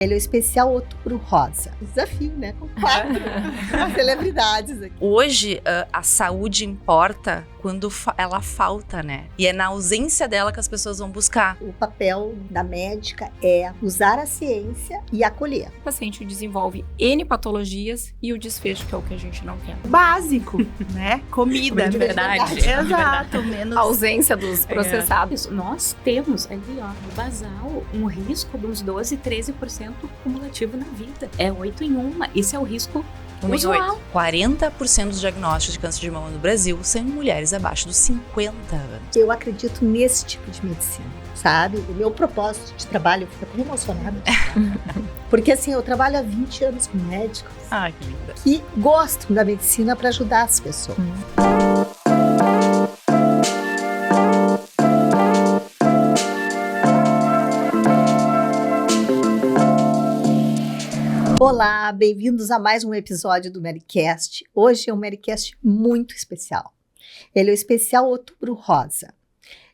Ele é o especial Outubro Rosa. Desafio, né? Com 4 celebridades aqui. Hoje, a saúde importa quando ela falta, né? E é na ausência dela que as pessoas vão buscar. O papel da médica é usar a ciência e acolher. O paciente desenvolve N patologias e o desfecho, que é o que a gente não quer. Básico, né? Comida. De verdade. Exato, menos... A ausência dos processados. Nós temos ali, no basal, um risco de uns 12, 13% cumulativo na vida. É 8 em 1. Esse é o risco usual. 40% dos diagnósticos de câncer de mama no Brasil são em mulheres abaixo dos 50 anos. Eu acredito nesse tipo de medicina, sabe? O meu propósito de trabalho, eu fico até emocionada. Porque assim, eu trabalho há 20 anos com médicos Que linda. que gostam da medicina para ajudar as pessoas. Olá, bem-vindos a mais um episódio do Mericast. Hoje é um Mericast muito especial. Ele é o especial Outubro Rosa.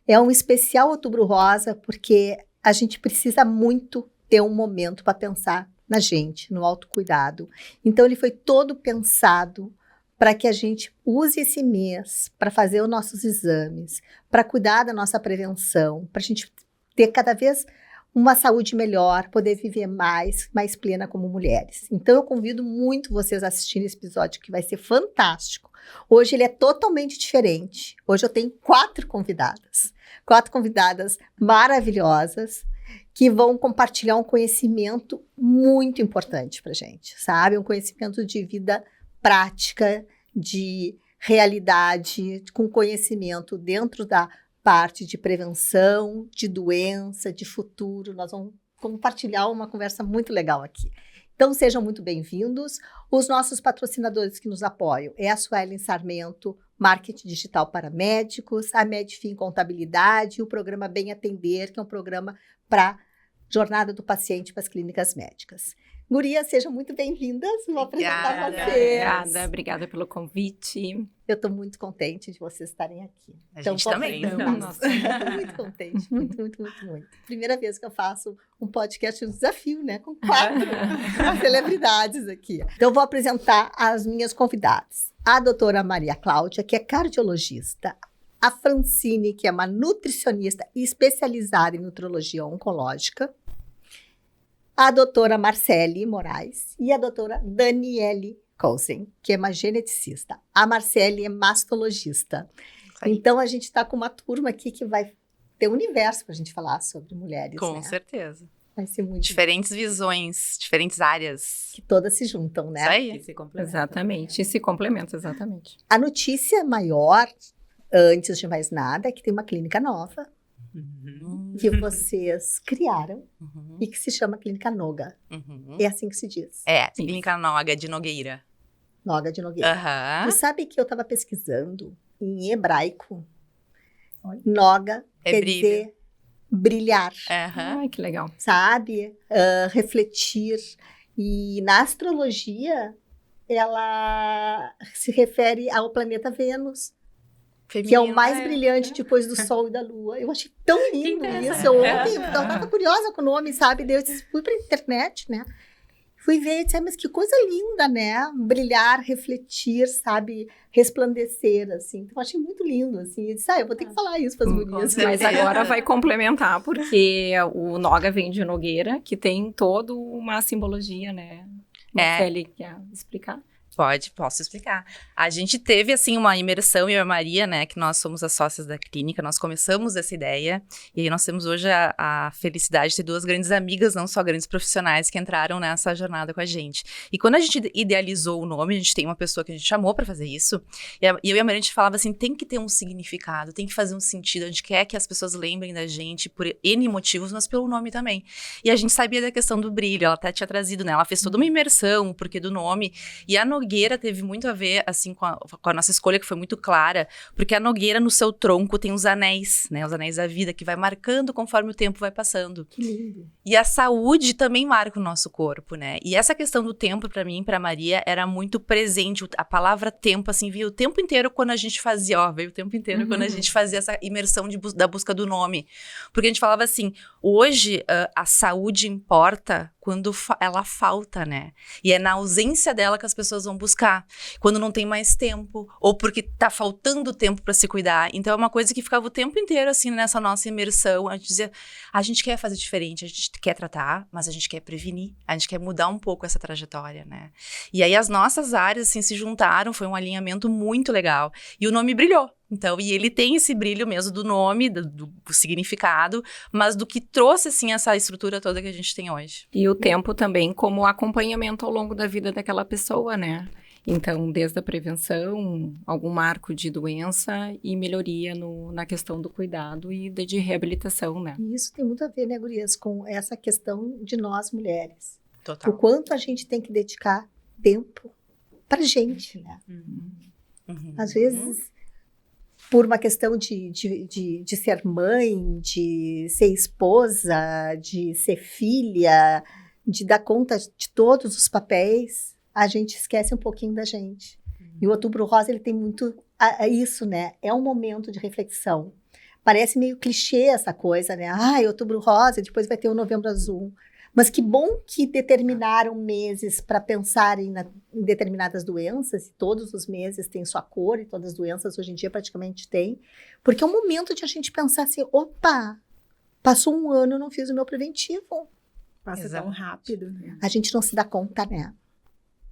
É um especial Outubro Rosa porque a gente precisa muito ter um momento para pensar na gente, no autocuidado. Então ele foi todo pensado para que a gente use esse mês para fazer os nossos exames, para cuidar da nossa prevenção, para a gente ter cada vez uma saúde melhor, poder viver mais plena como mulheres. Então eu convido muito vocês a assistirem esse episódio, que vai ser fantástico. Hoje ele é totalmente diferente. Hoje eu tenho 4 convidadas maravilhosas, que vão compartilhar um conhecimento muito importante pra gente, sabe? Um conhecimento de vida prática, de realidade, com conhecimento dentro da parte de prevenção, de doença, de futuro. Nós vamos compartilhar uma conversa muito legal aqui. Então, sejam muito bem-vindos. Os nossos patrocinadores que nos apoiam é a Suelen Sarmento, Marketing Digital para Médicos, a Medfin Contabilidade e o programa Bem Atender, que é um programa para jornada do paciente para as clínicas médicas. Gurias, sejam muito bem-vindas. Vou apresentar vocês. Obrigada pelo convite. Eu estou muito contente de vocês estarem aqui. A gente também. Nossa, estou muito contente, muito. Primeira vez que eu faço um podcast, um desafio, né? Com 4 celebridades aqui. Então, eu vou apresentar as minhas convidadas. A doutora Maria Cláudia, que é cardiologista. A Francine, que é uma nutricionista especializada em nutrologia oncológica. A doutora Marcele Moraes e a doutora Daniele Cousin, que é uma geneticista. A Marcele é mastologista. Então, a gente está com uma turma aqui que vai ter um universo para a gente falar sobre mulheres. Com né? certeza. Vai ser muito Diferentes visões, diferentes áreas. que todas se juntam, né? Isso aí. Exatamente. E se complementa, exatamente. A notícia maior, antes de mais nada, é que tem uma clínica nova que vocês criaram e que se chama Clínica Noga. É assim que se diz. É, Clínica Noga de Nogueira. Noga de Nogueira. Aham. Tu sabe que eu estava pesquisando em hebraico. Noga quer brilho. dizer brilhar, Aham. Ai, que legal. sabe? Refletir. E na astrologia, ela se refere ao planeta Vênus, que é o mais brilhante depois do Sol e da Lua. Eu achei tão lindo isso. Eu estava curiosa com o nome, sabe? Daí eu fui para a internet, né? Fui ver e disse, mas que coisa linda, né? Brilhar, refletir, sabe? Resplandecer, assim. Então, eu achei muito lindo, assim. Eu disse, eu vou ter que falar isso para as gurias. Mas agora vai complementar, porque o Noga vem de Nogueira, que tem toda uma simbologia, né? Marcele quer explicar? Posso explicar. A gente teve, assim, uma imersão, eu e a Maria, né, que nós somos as sócias da clínica, nós começamos essa ideia, e aí nós temos hoje a felicidade de ter 2 grandes amigas, não só grandes profissionais, que entraram nessa jornada com a gente. E quando a gente idealizou o nome, a gente tem uma pessoa que a gente chamou pra fazer isso, e eu e a Maria, a gente falava assim, tem que ter um significado, tem que fazer um sentido, a gente quer que as pessoas lembrem da gente por N motivos, mas pelo nome também. E a gente sabia da questão do brilho, ela até tinha trazido, né, ela fez toda uma imersão, o porquê do nome, e a Nogueira teve muito a ver, assim, com a nossa escolha, que foi muito clara, porque a Nogueira, no seu tronco, tem os anéis, né? Os anéis da vida, que vai marcando conforme o tempo vai passando. Que lindo. E a saúde também marca o nosso corpo, né? E essa questão do tempo, pra mim, pra Maria, era muito presente. A palavra tempo, assim, veio o tempo inteiro quando a gente fazia, veio o tempo inteiro quando a gente fazia essa imersão da busca do nome. Porque a gente falava assim, hoje a saúde importa quando ela falta, né? E é na ausência dela que as pessoas vão buscar. Quando não tem mais tempo, ou porque tá faltando tempo para se cuidar. Então é uma coisa que ficava o tempo inteiro, assim, nessa nossa imersão. A gente dizia, a gente quer fazer diferente, a gente quer tratar, mas a gente quer prevenir. A gente quer mudar um pouco essa trajetória, né? E aí as nossas áreas, assim, se juntaram, foi um alinhamento muito legal. E o nome brilhou. Então, e ele tem esse brilho mesmo do nome, do significado, mas do que trouxe, assim, essa estrutura toda que a gente tem hoje. E o tempo também como acompanhamento ao longo da vida daquela pessoa, né? Então, desde a prevenção, algum marco de doença e melhoria na questão do cuidado e de reabilitação, né? E isso tem muito a ver, né, gurias, com essa questão de nós mulheres. Total. O quanto a gente tem que dedicar tempo pra gente, né? Uhum. Às vezes, por uma questão de ser mãe, de ser esposa, de ser filha, de dar conta de todos os papéis, a gente esquece um pouquinho da gente. E o Outubro Rosa, ele tem muito isso, né? É um momento de reflexão. Parece meio clichê essa coisa, né? Ai, Outubro Rosa, depois vai ter o Novembro Azul. Mas que bom que determinaram meses para pensarem em determinadas doenças, e todos os meses têm sua cor, e todas as doenças hoje em dia praticamente têm, porque é um momento de a gente pensar assim, opa, passou um ano, eu não fiz o meu preventivo. Passa tão Exatamente. rápido, né? A gente não se dá conta, né?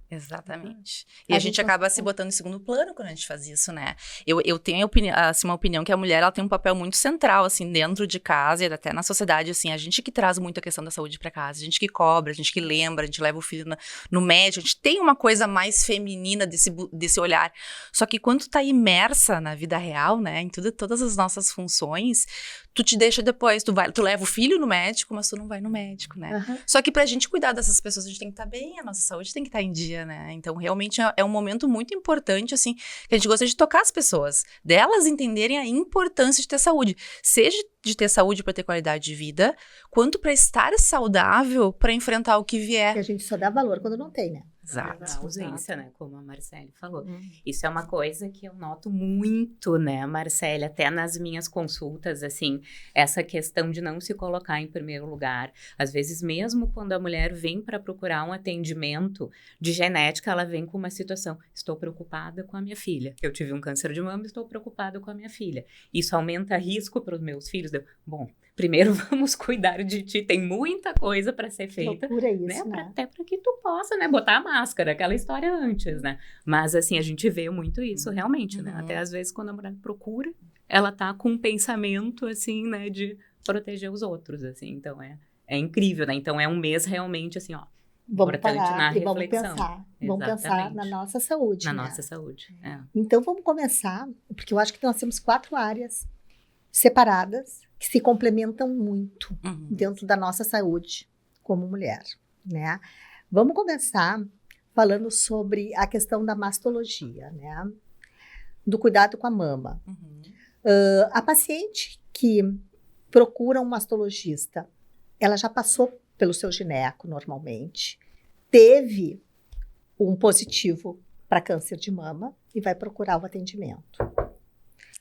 Exatamente. E A a gente gente não acaba se se conta. botando em segundo plano quando a gente faz isso, né? Eu tenho assim, uma opinião que a mulher ela tem um papel muito central, assim, dentro de casa e até na sociedade, assim. A gente que traz muito a questão da saúde para casa, a gente que cobra, a gente que lembra, a gente leva o filho no médico, a gente tem uma coisa mais feminina desse olhar. Só que quando tu tá imersa na vida real, né, em todas as nossas funções, tu te deixa depois, tu leva o filho no médico, mas tu não vai no médico, né? Aham. Só que pra gente cuidar dessas pessoas, a gente tem que estar bem, a nossa saúde tem que estar em dia, né? Então, realmente é um momento muito importante, assim, que a gente gosta de tocar as pessoas, delas entenderem a importância de ter saúde. Seja de ter saúde para ter qualidade de vida, quanto para estar saudável para enfrentar o que E vier. a gente só dá valor quando não tem, né? Exato. A ausência, né? Como a Marcele falou. Uhum. Isso é uma coisa que eu noto muito, né, Marcele? Até nas minhas consultas, assim, essa questão de não se colocar em primeiro lugar. Às vezes, mesmo quando a mulher vem para procurar um atendimento de genética, ela vem com uma situação: estou preocupada com a minha filha. Eu tive um câncer de mama, estou preocupada com a minha filha. Isso aumenta risco para os meus filhos? Bom, primeiro vamos cuidar de ti. Tem muita coisa para ser Que feita. loucura isso, Né? né? Até para que tu possa, né, botar a máscara, aquela história antes, né? Mas, assim, a gente vê muito isso, realmente, né? Uhum. Até às vezes, quando a mulher procura, ela tá com um pensamento, assim, né, de proteger os outros, assim. Então, é incrível, né? Então, é um mês realmente, assim, ó, Vamos importante parar na e vamos reflexão. pensar. Vamos pensar Exatamente. na nossa saúde, Na né? nossa saúde. É. Então, vamos começar, porque eu acho que nós temos 4 áreas separadas que se complementam muito Uhum. dentro da nossa saúde como mulher, né? Vamos começar falando sobre a questão da mastologia, né? Do cuidado com a mama. Uhum. A paciente que procura um mastologista, ela já passou pelo seu gineco normalmente, teve um positivo para câncer de mama e vai procurar o atendimento.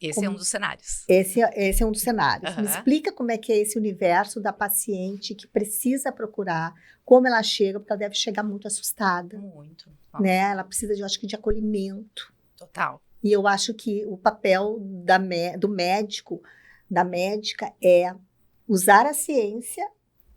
Esse é um dos cenários. Esse é um dos cenários. Me Aham. explica como é que é esse universo da paciente que precisa procurar, como ela chega, porque ela deve chegar muito assustada, Muito. né? Ela precisa, eu acho que, de acolhimento. Total. E eu acho que o papel do médico, da médica, é usar a ciência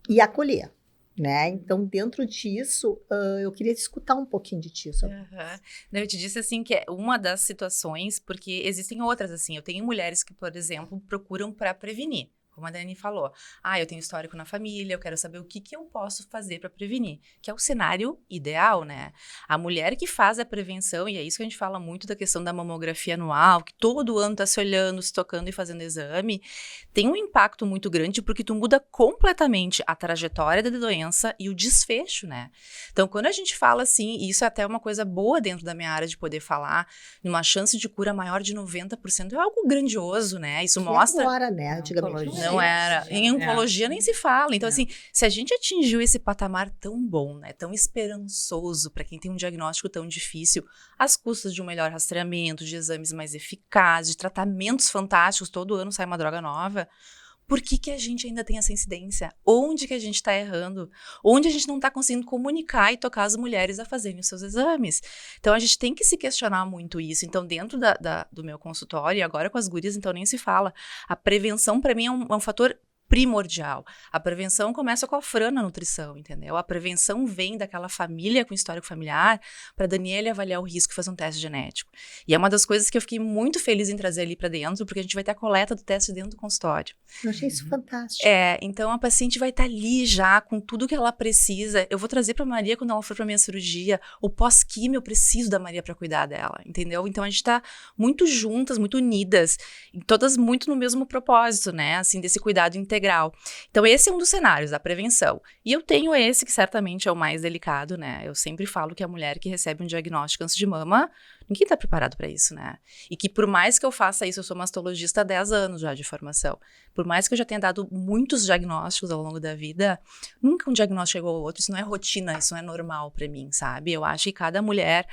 e acolher, né? Então, dentro disso, eu queria escutar um pouquinho de ti. sobre Aham. Não, eu te disse assim que é uma das situações, porque existem outras assim. Eu tenho mulheres que, por exemplo, procuram para prevenir. Como a Dani falou, eu tenho histórico na família, eu quero saber o que eu posso fazer para prevenir, que é o cenário ideal, né? A mulher que faz a prevenção, e é isso que a gente fala muito da questão da mamografia anual, que todo ano tá se olhando, se tocando e fazendo exame, tem um impacto muito grande porque tu muda completamente a trajetória da doença e o desfecho, né? Então, quando a gente fala assim, e isso é até uma coisa boa dentro da minha área de poder falar, numa chance de cura maior de 90%, é algo grandioso, né? Isso que mostra... agora, né? Antigamente Não era. Em É. oncologia nem se fala. Então, É. assim, se a gente atingiu esse patamar tão bom, né, tão esperançoso para quem tem um diagnóstico tão difícil, às custas de um melhor rastreamento, de exames mais eficazes, de tratamentos fantásticos, todo ano sai uma droga nova, Por que a gente ainda tem essa incidência? Onde que a gente está errando? Onde a gente não está conseguindo comunicar e tocar as mulheres a fazerem os seus exames? Então, a gente tem que se questionar muito isso. Então, dentro do meu consultório, e agora com as gurias, então nem se fala. A prevenção, para mim, é um fator primordial. A prevenção começa com a Fran na nutrição, entendeu? A prevenção vem daquela família com histórico familiar para a Daniela avaliar o risco e fazer um teste genético. E é uma das coisas que eu fiquei muito feliz em trazer ali para dentro, porque a gente vai ter a coleta do teste dentro do consultório. Eu achei isso fantástico. Então a paciente vai estar ali já com tudo que ela precisa. Eu vou trazer para Maria quando ela for para minha cirurgia, o pós-químio, eu preciso da Maria para cuidar dela, entendeu? Então a gente tá muito juntas, muito unidas, e todas muito no mesmo propósito, né? Assim, desse cuidado integral. Então, esse é um dos cenários da prevenção. E eu tenho esse, que certamente é o mais delicado, né? Eu sempre falo que a mulher que recebe um diagnóstico de câncer de mama, ninguém está preparado para isso, né? E que por mais que eu faça isso, eu sou mastologista há 10 anos já de formação. Por mais que eu já tenha dado muitos diagnósticos ao longo da vida, nunca um diagnóstico chegou ao outro. Isso não é rotina, isso não é normal para mim, sabe? Eu acho que cada mulher...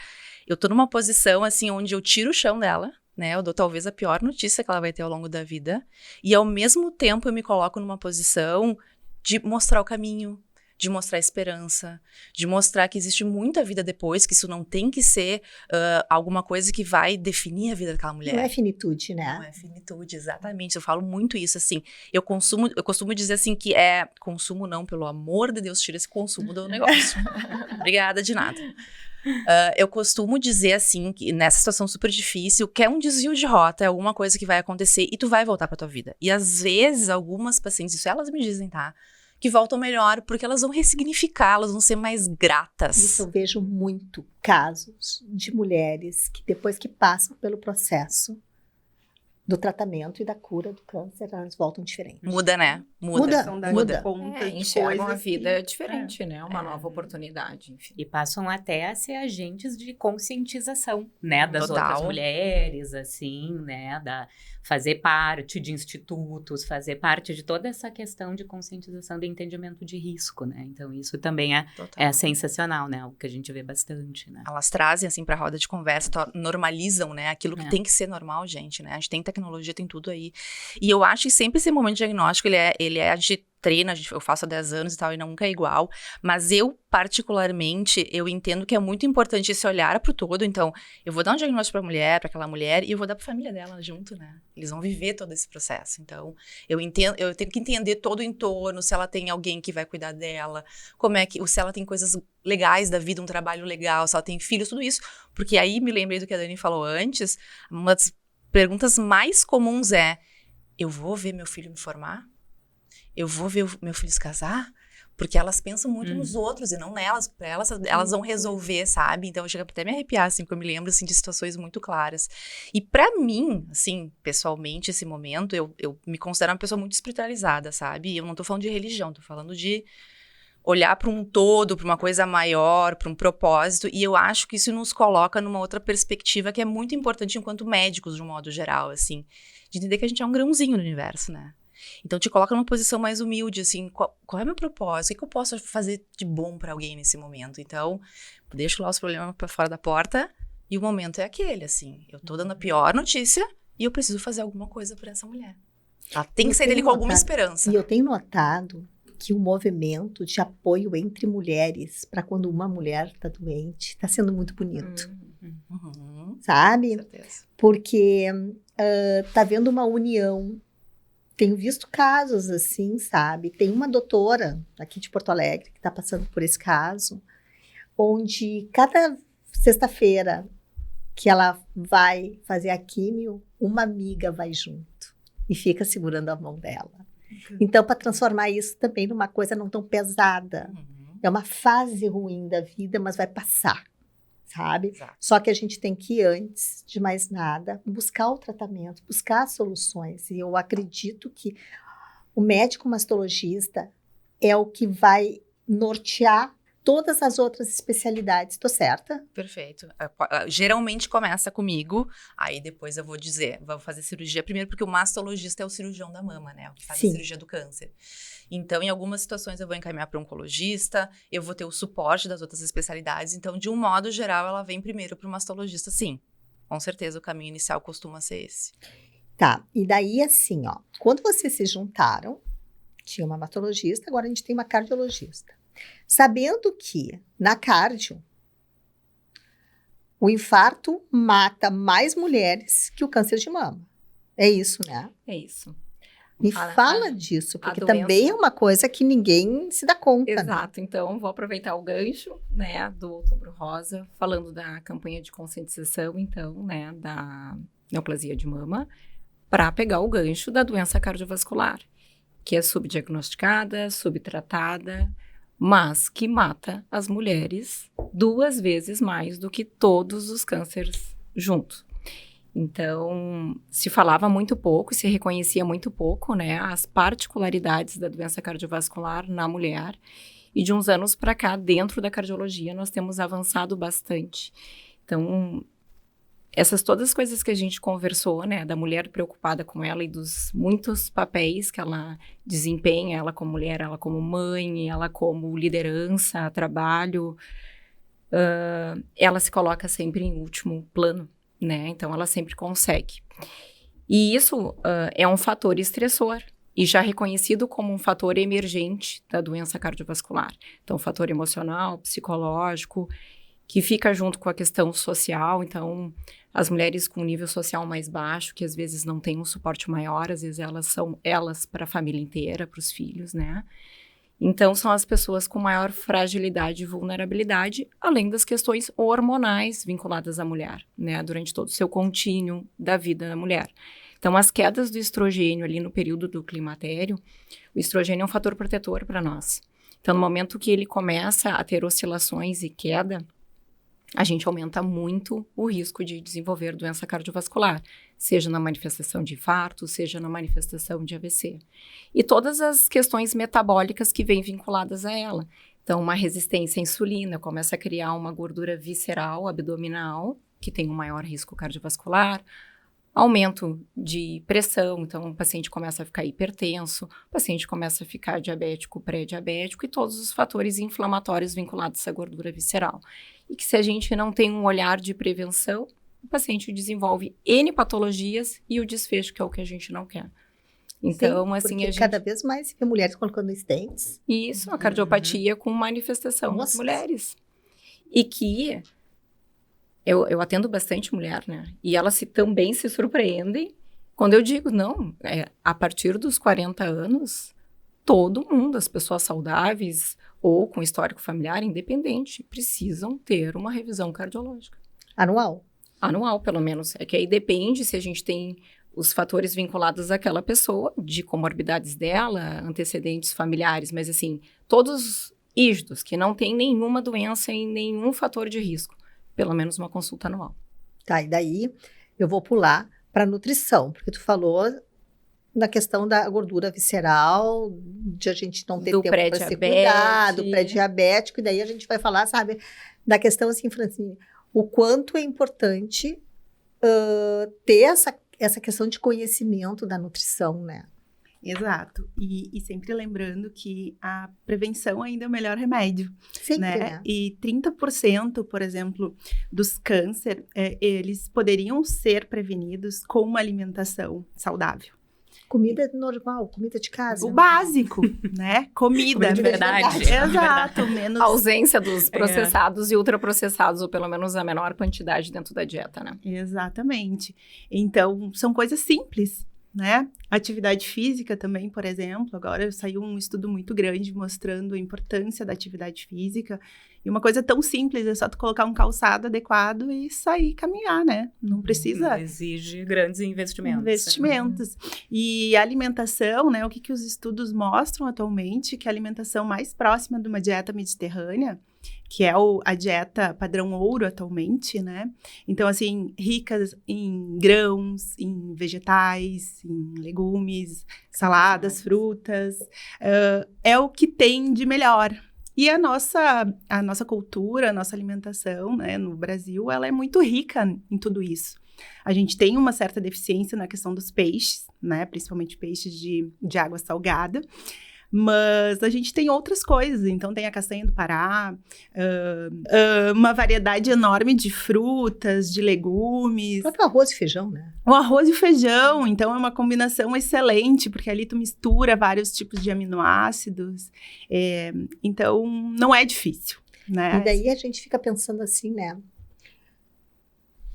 Eu tô numa posição, assim, onde eu tiro o chão dela, né, eu dou talvez a pior notícia que ela vai ter ao longo da vida, e ao mesmo tempo eu me coloco numa posição de mostrar o caminho, de mostrar a esperança, de mostrar que existe muita vida depois, que isso não tem que ser alguma coisa que vai definir a vida daquela mulher. Não é finitude, né? Não é finitude, exatamente. Eu falo muito isso, assim. Eu costumo dizer assim que consumo não, pelo amor de Deus, tira esse consumo do negócio. Obrigada de nada. Eu costumo dizer assim, que nessa situação super difícil, que é um desvio de rota, é alguma coisa que vai acontecer e tu vai voltar pra tua vida. E às vezes, algumas pacientes, isso elas me dizem, tá? Que voltam melhor, porque elas vão ressignificar, elas vão ser mais gratas. Isso eu vejo muito casos de mulheres que depois que passam pelo processo do tratamento e da cura do câncer, elas voltam diferentes. Muda, né? São dar Muda. conta de enxergam a coisas vida que- diferente, né? Uma nova oportunidade, enfim. E passam até a ser agentes de conscientização, né? Das Total. outras mulheres, assim, né? Fazer parte de institutos, fazer parte de toda essa questão de conscientização do entendimento de risco, né? Então, isso também é Total. sensacional, né? Algo que a gente vê bastante, né? Elas trazem, assim, pra roda de conversa, normalizam, né? Aquilo que É. tem que ser normal, gente, né? A gente tem tecnologia, tem tudo aí. E eu acho que sempre esse momento diagnóstico, a gente treina, eu faço há 10 anos e tal, e nunca é igual. Mas eu, particularmente, eu entendo que é muito importante esse olhar pro todo. Então, eu vou dar um diagnóstico pra mulher, pra aquela mulher, e eu vou dar pra família dela junto, né? Eles vão viver todo esse processo. Então, eu tenho que entender todo o entorno, se ela tem alguém que vai cuidar dela, se ela tem coisas legais da vida, um trabalho legal, se ela tem filhos, tudo isso. Porque aí me lembrei do que a Dani falou antes, uma das perguntas mais comuns é: eu vou ver meu filho me formar? Eu vou ver o meu filho se casar? Porque elas pensam muito nos outros e não nelas. Pra elas vão resolver, sabe? Então, eu chego até a me arrepiar, assim, porque eu me lembro, assim, de situações muito claras. E pra mim, assim, pessoalmente, esse momento, eu me considero uma pessoa muito espiritualizada, sabe? E eu não tô falando de religião, tô falando de olhar para um todo, para uma coisa maior, para um propósito, e eu acho que isso nos coloca numa outra perspectiva que é muito importante enquanto médicos, de um modo geral, assim, de entender que a gente é um grãozinho no universo, né? Então, te coloca numa posição mais humilde, assim, qual é o meu propósito? O que eu posso fazer de bom para alguém nesse momento? Então, deixo lá os problemas para fora da porta e o momento é aquele, assim. Eu tô dando a pior notícia e eu preciso fazer alguma coisa por essa mulher. Ela tem que sair dele com alguma esperança. E eu tenho notado que o movimento de apoio entre mulheres para quando uma mulher está doente está sendo muito bonito, Uhum, sabe? com certeza. Porque tá havendo uma união. Tenho visto casos assim, sabe? Tem uma doutora aqui de Porto Alegre que está passando por esse caso, onde cada sexta-feira que ela vai fazer a químio, uma amiga vai junto e fica segurando a mão dela. Então, para transformar isso também numa coisa não tão pesada. Uhum, É uma fase ruim da vida, mas vai passar, sabe? exato. Só que a gente tem que, antes de mais nada, buscar o tratamento, buscar soluções. E eu acredito que o médico mastologista é o que vai nortear todas as outras especialidades. Tô certa? Perfeito. Geralmente começa comigo, aí depois eu vou fazer cirurgia primeiro, porque o mastologista é o cirurgião da mama, né? O que faz a Sim. cirurgia do câncer. Então, em algumas situações eu vou encaminhar para um oncologista, eu vou ter o suporte das outras especialidades. Então, de um modo geral, ela vem primeiro para o mastologista, sim. Com certeza, o caminho inicial costuma ser esse. Tá, e daí assim, ó, quando vocês se juntaram, tinha uma hematologista, agora a gente tem uma cardiologista. Sabendo que na cardio, o infarto mata mais mulheres que o câncer de mama. É isso, né? É isso. Me A- fala a- disso, porque doença- também é uma coisa que ninguém se dá conta. Né? Exato, então vou aproveitar o gancho, né, do Outubro Rosa, falando da campanha de conscientização, então, né, da neoplasia de mama, para pegar o gancho da doença cardiovascular, que é subdiagnosticada, subtratada, mas que mata as mulheres 2 vezes mais do que todos os cânceres juntos. Então, se falava muito pouco, se reconhecia muito pouco, né, as particularidades da doença cardiovascular na mulher. E de uns anos para cá, dentro da cardiologia, nós temos avançado bastante. Então, essas todas as coisas que a gente conversou, né, da mulher preocupada com ela e dos muitos papéis que ela desempenha, ela como mulher, ela como mãe, ela como liderança, trabalho, ela se coloca sempre em último plano. Né? Então, ela sempre consegue. E isso é um fator estressor e já reconhecido como um fator emergente da doença cardiovascular. Então, fator emocional, psicológico, que fica junto com a questão social. Então, as mulheres com nível social mais baixo, que às vezes não têm um suporte maior, às vezes elas são elas para a família inteira, para os filhos, né? Então, são as pessoas com maior fragilidade e vulnerabilidade, além das questões hormonais vinculadas à mulher, né, durante todo o seu contínuo da vida da mulher. Então, as quedas do estrogênio ali no período do climatério, o estrogênio é um fator protetor para nós. Então, no momento que ele começa a ter oscilações e queda, a gente aumenta muito o risco de desenvolver doença cardiovascular, seja na manifestação de infarto, seja na manifestação de AVC. E todas as questões metabólicas que vêm vinculadas a ela. Então, uma resistência à insulina começa a criar uma gordura visceral, abdominal, que tem um maior risco cardiovascular, aumento de pressão, então o paciente começa a ficar hipertenso, o paciente começa a ficar diabético, pré-diabético e todos os fatores inflamatórios vinculados a essa gordura visceral. E que se a gente não tem um olhar de prevenção, o paciente desenvolve N patologias e o desfecho, que é o que a gente não quer. Então, Sim, assim, porque a gente... cada vez mais se vê mulheres colocando stents. Isso, a cardiopatia com manifestação nas Nossa. mulheres. E que... Eu atendo bastante mulher, né? E elas também se surpreendem quando eu digo, não, a partir dos 40 anos, todo mundo, as pessoas saudáveis ou com histórico familiar independente, precisam ter uma revisão cardiológica. Anual. Anual, pelo menos. É que aí depende se a gente tem os fatores vinculados àquela pessoa, de comorbidades dela, antecedentes familiares, mas assim, todos ígidos, que não tem nenhuma doença e nenhum fator de risco. Pelo menos uma consulta anual. Tá, e daí eu vou pular para nutrição, porque tu falou na questão da gordura visceral, de a gente não ter Do tempo para se cuidar, do pré-diabetes. pré-diabético, e daí a gente vai falar, sabe, da questão assim, Francine, o quanto é importante ter essa questão de conhecimento da nutrição, né? Exato. E sempre lembrando que a prevenção ainda é o melhor remédio, Sempre, né? E 30%, por exemplo, dos câncer, eles poderiam ser prevenidos com uma alimentação saudável. Comida normal, comida de casa. O básico, né? Comida. De verdade. Exato. Menos... A ausência dos processados e ultraprocessados, ou pelo menos a menor quantidade dentro da dieta, né? Exatamente. Então, são coisas simples, né? Atividade física também, por exemplo. Agora saiu um estudo muito grande mostrando a importância da atividade física. E uma coisa tão simples, é só tu colocar um calçado adequado e sair caminhar, né? Não precisa... Exige grandes investimentos. E a alimentação, né? O que os estudos mostram atualmente, que a alimentação mais próxima de uma dieta mediterrânea, que é a dieta padrão ouro atualmente, né? Então, assim, ricas em grãos, em vegetais, em legumes, saladas, frutas, é o que tem de melhor. E a nossa cultura, a nossa alimentação, né, no Brasil, ela é muito rica em tudo isso. A gente tem uma certa deficiência na questão dos peixes, né, principalmente peixes de água salgada, Mas a gente tem outras coisas, então tem a castanha do Pará, uma variedade enorme de frutas, de legumes. O próprio arroz e feijão, né? O arroz e o feijão, então é uma combinação excelente, porque ali tu mistura vários tipos de aminoácidos, então não é difícil, né? E daí a gente fica pensando assim, né?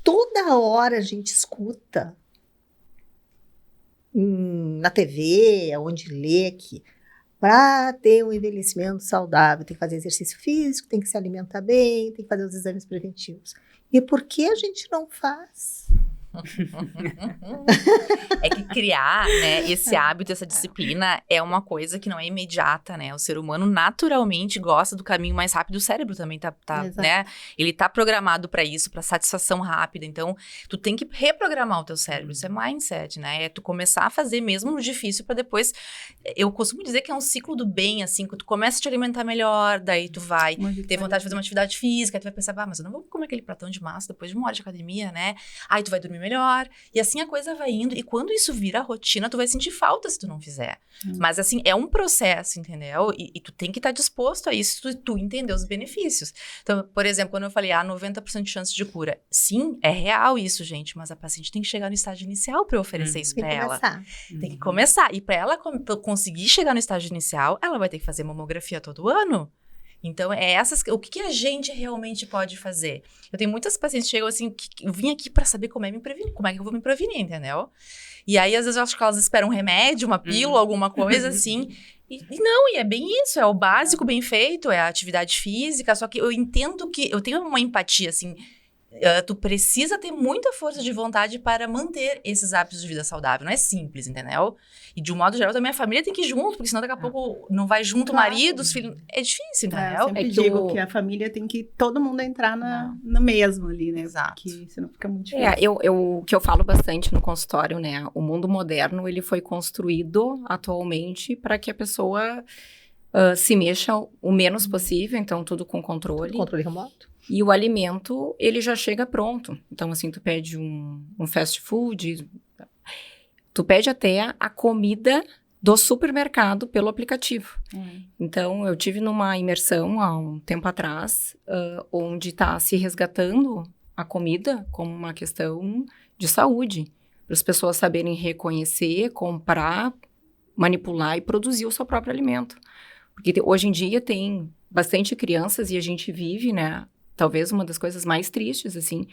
Toda hora a gente escuta na TV, onde lê que para ter um envelhecimento saudável tem que fazer exercício físico, tem que se alimentar bem, tem que fazer os exames preventivos. E por que a gente não faz? É que criar, né, esse hábito, essa disciplina é uma coisa que não é imediata, né? O ser humano naturalmente gosta do caminho mais rápido. O cérebro também tá né? Ele tá programado para isso, para satisfação rápida. Então, tu tem que reprogramar o teu cérebro. Isso é mindset, né? É tu começar a fazer mesmo no difícil para depois. Eu costumo dizer que é um ciclo do bem, assim, que tu começa a te alimentar melhor, daí tu vai ter vontade de fazer uma atividade física, tu vai pensar, mas eu não vou comer aquele pratão de massa depois de uma hora de academia, né? Aí tu vai dormir melhor, e assim a coisa vai indo, e quando isso vira rotina, tu vai sentir falta se tu não fizer. Mas assim, é um processo, entendeu? E tu tem que estar disposto a isso, tu entender os benefícios. Então, por exemplo, quando eu falei, 90% de chance de cura, sim, é real isso, gente, mas a paciente tem que chegar no estágio inicial para eu oferecer isso para ela. Tem que começar, e para ela conseguir chegar no estágio inicial, ela vai ter que fazer mamografia todo ano. Então, o que a gente realmente pode fazer? Eu tenho muitas pacientes que chegam assim, que eu vim aqui para saber como é que eu vou me prevenir, entendeu? E aí, às vezes, eu acho que elas esperam um remédio, uma pílula, alguma coisa assim. E é bem isso, é o básico bem feito, é a atividade física, só que eu entendo que, eu tenho uma empatia, assim, tu precisa ter muita força de vontade para manter esses hábitos de vida saudável. Não é simples, entendeu? E de um modo geral também a família tem que ir junto, porque senão daqui a pouco não vai junto o marido, os filhos. É difícil, entendeu? Eu sempre digo que a família tem que todo mundo entrar no mesmo ali, né? Exato. Porque senão fica muito difícil. O que eu falo bastante no consultório, né? O mundo moderno, ele foi construído atualmente para que a pessoa se mexa o menos possível, então tudo com controle. Controle remoto. E o alimento, ele já chega pronto. Então, assim, tu pede um fast food, tu pede até a comida do supermercado pelo aplicativo. Então, eu tive numa imersão há um tempo atrás, onde está se resgatando a comida como uma questão de saúde, para as pessoas saberem reconhecer, comprar, manipular e produzir o seu próprio alimento. Porque hoje em dia tem bastante crianças e a gente vive, né? Talvez uma das coisas mais tristes, assim,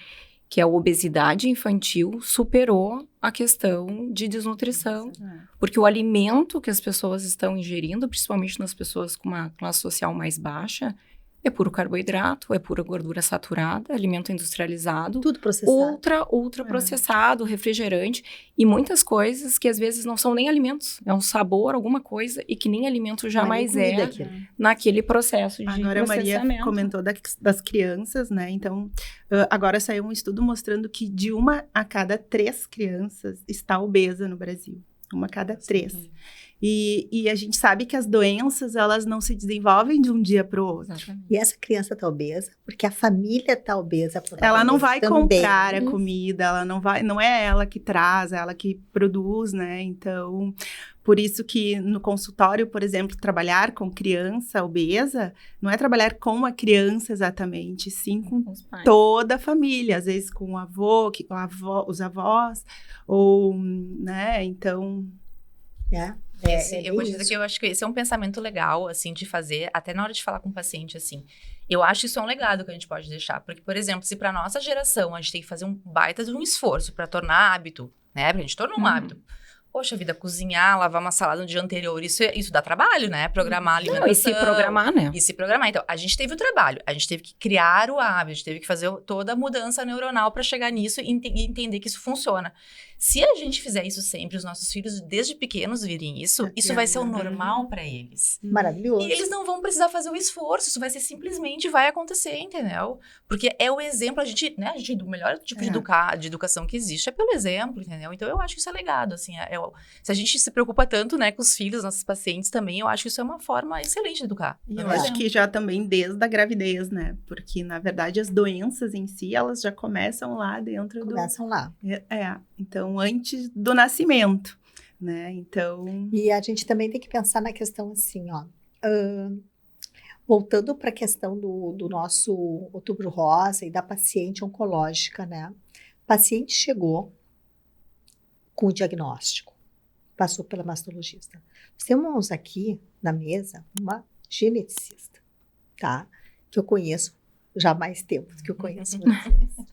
que a obesidade infantil superou a questão de desnutrição. Porque o alimento que as pessoas estão ingerindo, principalmente nas pessoas com uma classe social mais baixa, é puro carboidrato, é pura gordura saturada, alimento industrializado. Tudo processado. Ultra processado, refrigerante. E muitas coisas que às vezes não são nem alimentos. É um sabor, alguma coisa, e que nem alimento jamais naquele processo de agora processamento. A Maria comentou das crianças, né? Então, agora saiu um estudo mostrando que de 1 a cada 3 crianças está obesa no Brasil. 1 a cada 3. E a gente sabe que as doenças, elas não se desenvolvem de um dia para o outro. Exatamente. E essa criança tá obesa porque a família tá obesa. Ela não vai comprar a comida, ela não é ela que traz, é ela que produz, né? Então, por isso que no consultório, por exemplo, trabalhar com criança obesa, não é trabalhar com a criança exatamente, sim com toda a família, às vezes com o avô, os avós, ou, né? Então... Eu vou dizer que eu acho que esse é um pensamento legal, assim, de fazer, até na hora de falar com o paciente, assim. Eu acho isso é um legado que a gente pode deixar. Porque, por exemplo, se pra nossa geração a gente tem que fazer um baita de um esforço pra tornar hábito, né? Pra gente tornar um hábito. Poxa vida, cozinhar, lavar uma salada no dia anterior, isso dá trabalho, né? Programar a alimentação. E se programar, né? E se programar. Então, a gente teve o trabalho, a gente teve que criar o hábito, a gente teve que fazer toda a mudança neuronal pra chegar nisso e entender que isso funciona. Se a gente fizer isso sempre, os nossos filhos desde pequenos virem isso vai ser o normal pra eles. Maravilhoso. E eles não vão precisar fazer o esforço, isso vai ser simplesmente, vai acontecer, entendeu? Porque é o exemplo, o melhor tipo de educação que existe é pelo exemplo, entendeu? Então eu acho que isso é legado, assim, se a gente se preocupa tanto, né, com os filhos, nossos pacientes também, eu acho que isso é uma forma excelente de educar. E eu acho que já também desde a gravidez, né? Porque, na verdade, as doenças em si, elas já começam lá dentro Começam lá. Então, antes do nascimento. né? Então, E a gente também tem que pensar na questão assim, ó. Voltando para a questão do nosso Outubro Rosa e da paciente oncológica, né? O paciente chegou com o diagnóstico, passou pela mastologista. Nós temos aqui na mesa uma geneticista, tá? Que eu conheço já há mais tempo do que eu conheço vocês.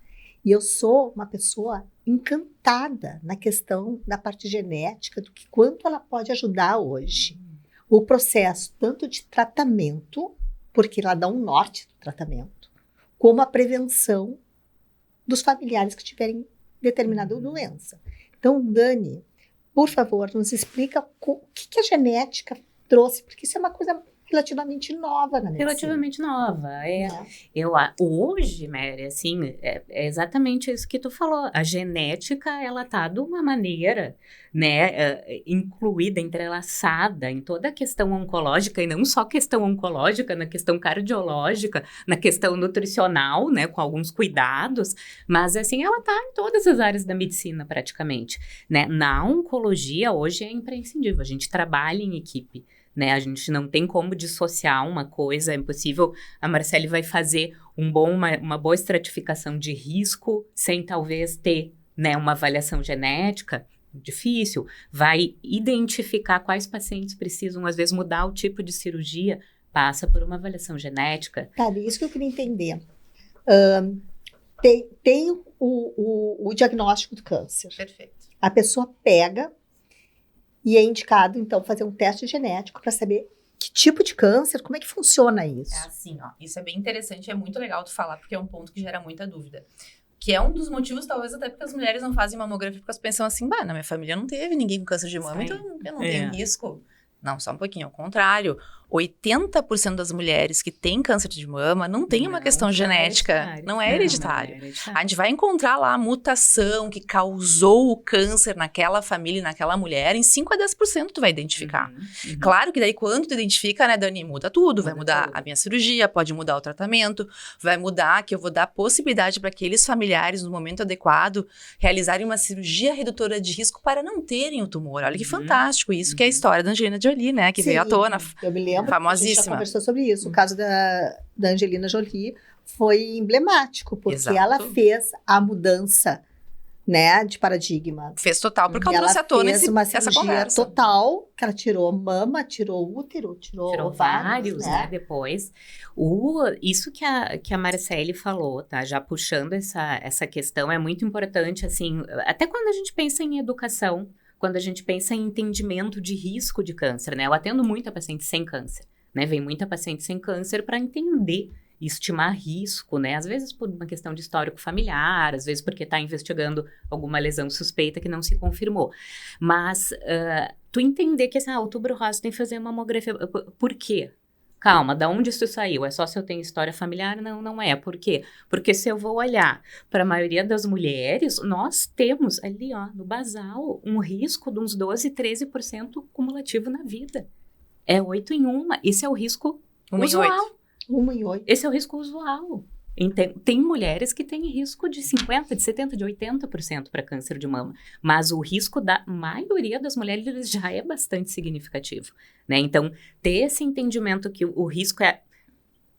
E eu sou uma pessoa encantada na questão da parte genética, do que quanto ela pode ajudar hoje. O processo tanto de tratamento, porque ela dá um norte do tratamento, como a prevenção dos familiares que tiverem determinada doença. Então, Dani, por favor, nos explica o que a genética trouxe, porque isso é uma coisa relativamente nova na medicina. Relativamente nova. Né? Hoje, Mary, assim, é exatamente isso que tu falou. A genética, ela tá de uma maneira, né, incluída, entrelaçada em toda a questão oncológica, e não só questão oncológica, na questão cardiológica, na questão nutricional, né, com alguns cuidados, mas, assim, ela tá em todas as áreas da medicina, praticamente, né? Na oncologia, hoje é imprescindível, a gente trabalha em equipe, né? A gente não tem como dissociar uma coisa, é impossível. A Marcele vai fazer uma boa estratificação de risco sem talvez ter, né, uma avaliação genética, difícil. Vai identificar quais pacientes precisam, às vezes, mudar o tipo de cirurgia, passa por uma avaliação genética. Tá, isso que eu queria entender. Tem o diagnóstico do câncer. Perfeito. A pessoa pega e é indicado, então, fazer um teste genético para saber que tipo de câncer, como é que funciona isso. É assim, ó, isso é bem interessante, é muito legal tu falar, porque é um ponto que gera muita dúvida. Que é um dos motivos, talvez, até porque as mulheres não fazem mamografia, porque elas pensam assim, bah, na minha família não teve ninguém com câncer de mama, então eu não tenho risco. Não, só um pouquinho, ao contrário. 80% das mulheres que têm câncer de mama não tem uma questão genética, não é hereditário. A gente vai encontrar lá a mutação que causou o câncer naquela família, naquela mulher, em 5 a 10% tu vai identificar. Claro que daí quando tu identifica, né, Dani, muda tudo. Vai mudar a minha cirurgia, pode mudar o tratamento, vai mudar que eu vou dar possibilidade para aqueles familiares, no momento adequado, realizarem uma cirurgia redutora de risco para não terem o tumor. Olha que fantástico isso, que é a história da Angelina Jolie, né, que veio à tona. Eu me lembro. Famosíssima. A gente já conversou sobre isso. O caso da Angelina Jolie foi emblemático, porque Exato. ela fez a mudança, né, de paradigma. Fez total, porque ela trouxe à tona essa conversa. Total, que ela tirou mama, tirou útero, tirou ovários, né, depois. Isso que a Marcele falou, tá, já puxando essa questão, é muito importante, assim, até quando a gente pensa em educação, quando a gente pensa em entendimento de risco de câncer, né? Eu atendo muita paciente sem câncer, né? Vem muita paciente sem câncer para entender e estimar risco, né? Às vezes por uma questão de histórico familiar, às vezes porque está investigando alguma lesão suspeita que não se confirmou. Mas tu entender que assim, Outubro Rosa tem que fazer mamografia, por quê? Calma, da onde isso saiu? É só se eu tenho história familiar? Não, não é. Por quê? Porque se eu vou olhar para a maioria das mulheres, nós temos ali, ó, no basal, um risco de uns 12, 13% cumulativo na vida. É 8 em 1. Esse é o risco usual. 1 em 8. Esse é o risco usual. Tem mulheres que têm risco de 50%, de 70%, de 80% para câncer de mama. Mas o risco da maioria das mulheres já é bastante significativo, né? Então, ter esse entendimento que o risco é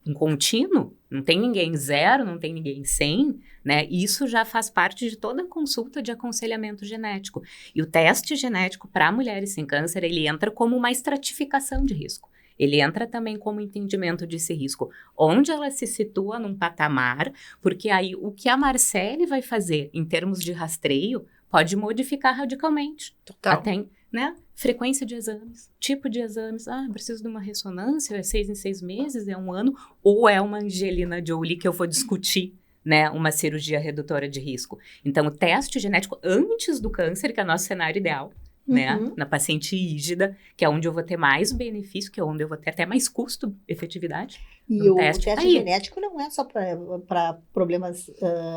um contínuo, não tem ninguém 0, não tem ninguém 100, né? Isso já faz parte de toda a consulta de aconselhamento genético. E o teste genético para mulheres sem câncer, ele entra como uma estratificação de risco. Ele entra também como entendimento desse risco, onde ela se situa num patamar, porque aí o que a Marcele vai fazer em termos de rastreio pode modificar radicalmente. Total. Até, né? Frequência de exames, tipo de exames, preciso de uma ressonância, é 6 em 6 meses, é 1 ano, ou é uma Angelina Jolie que eu vou discutir, né, uma cirurgia redutora de risco. Então, o teste genético antes do câncer, que é o nosso cenário ideal, né, na paciente ígida, que é onde eu vou ter mais benefício, que é onde eu vou ter até mais custo, efetividade. E o teste genético não é só para problemas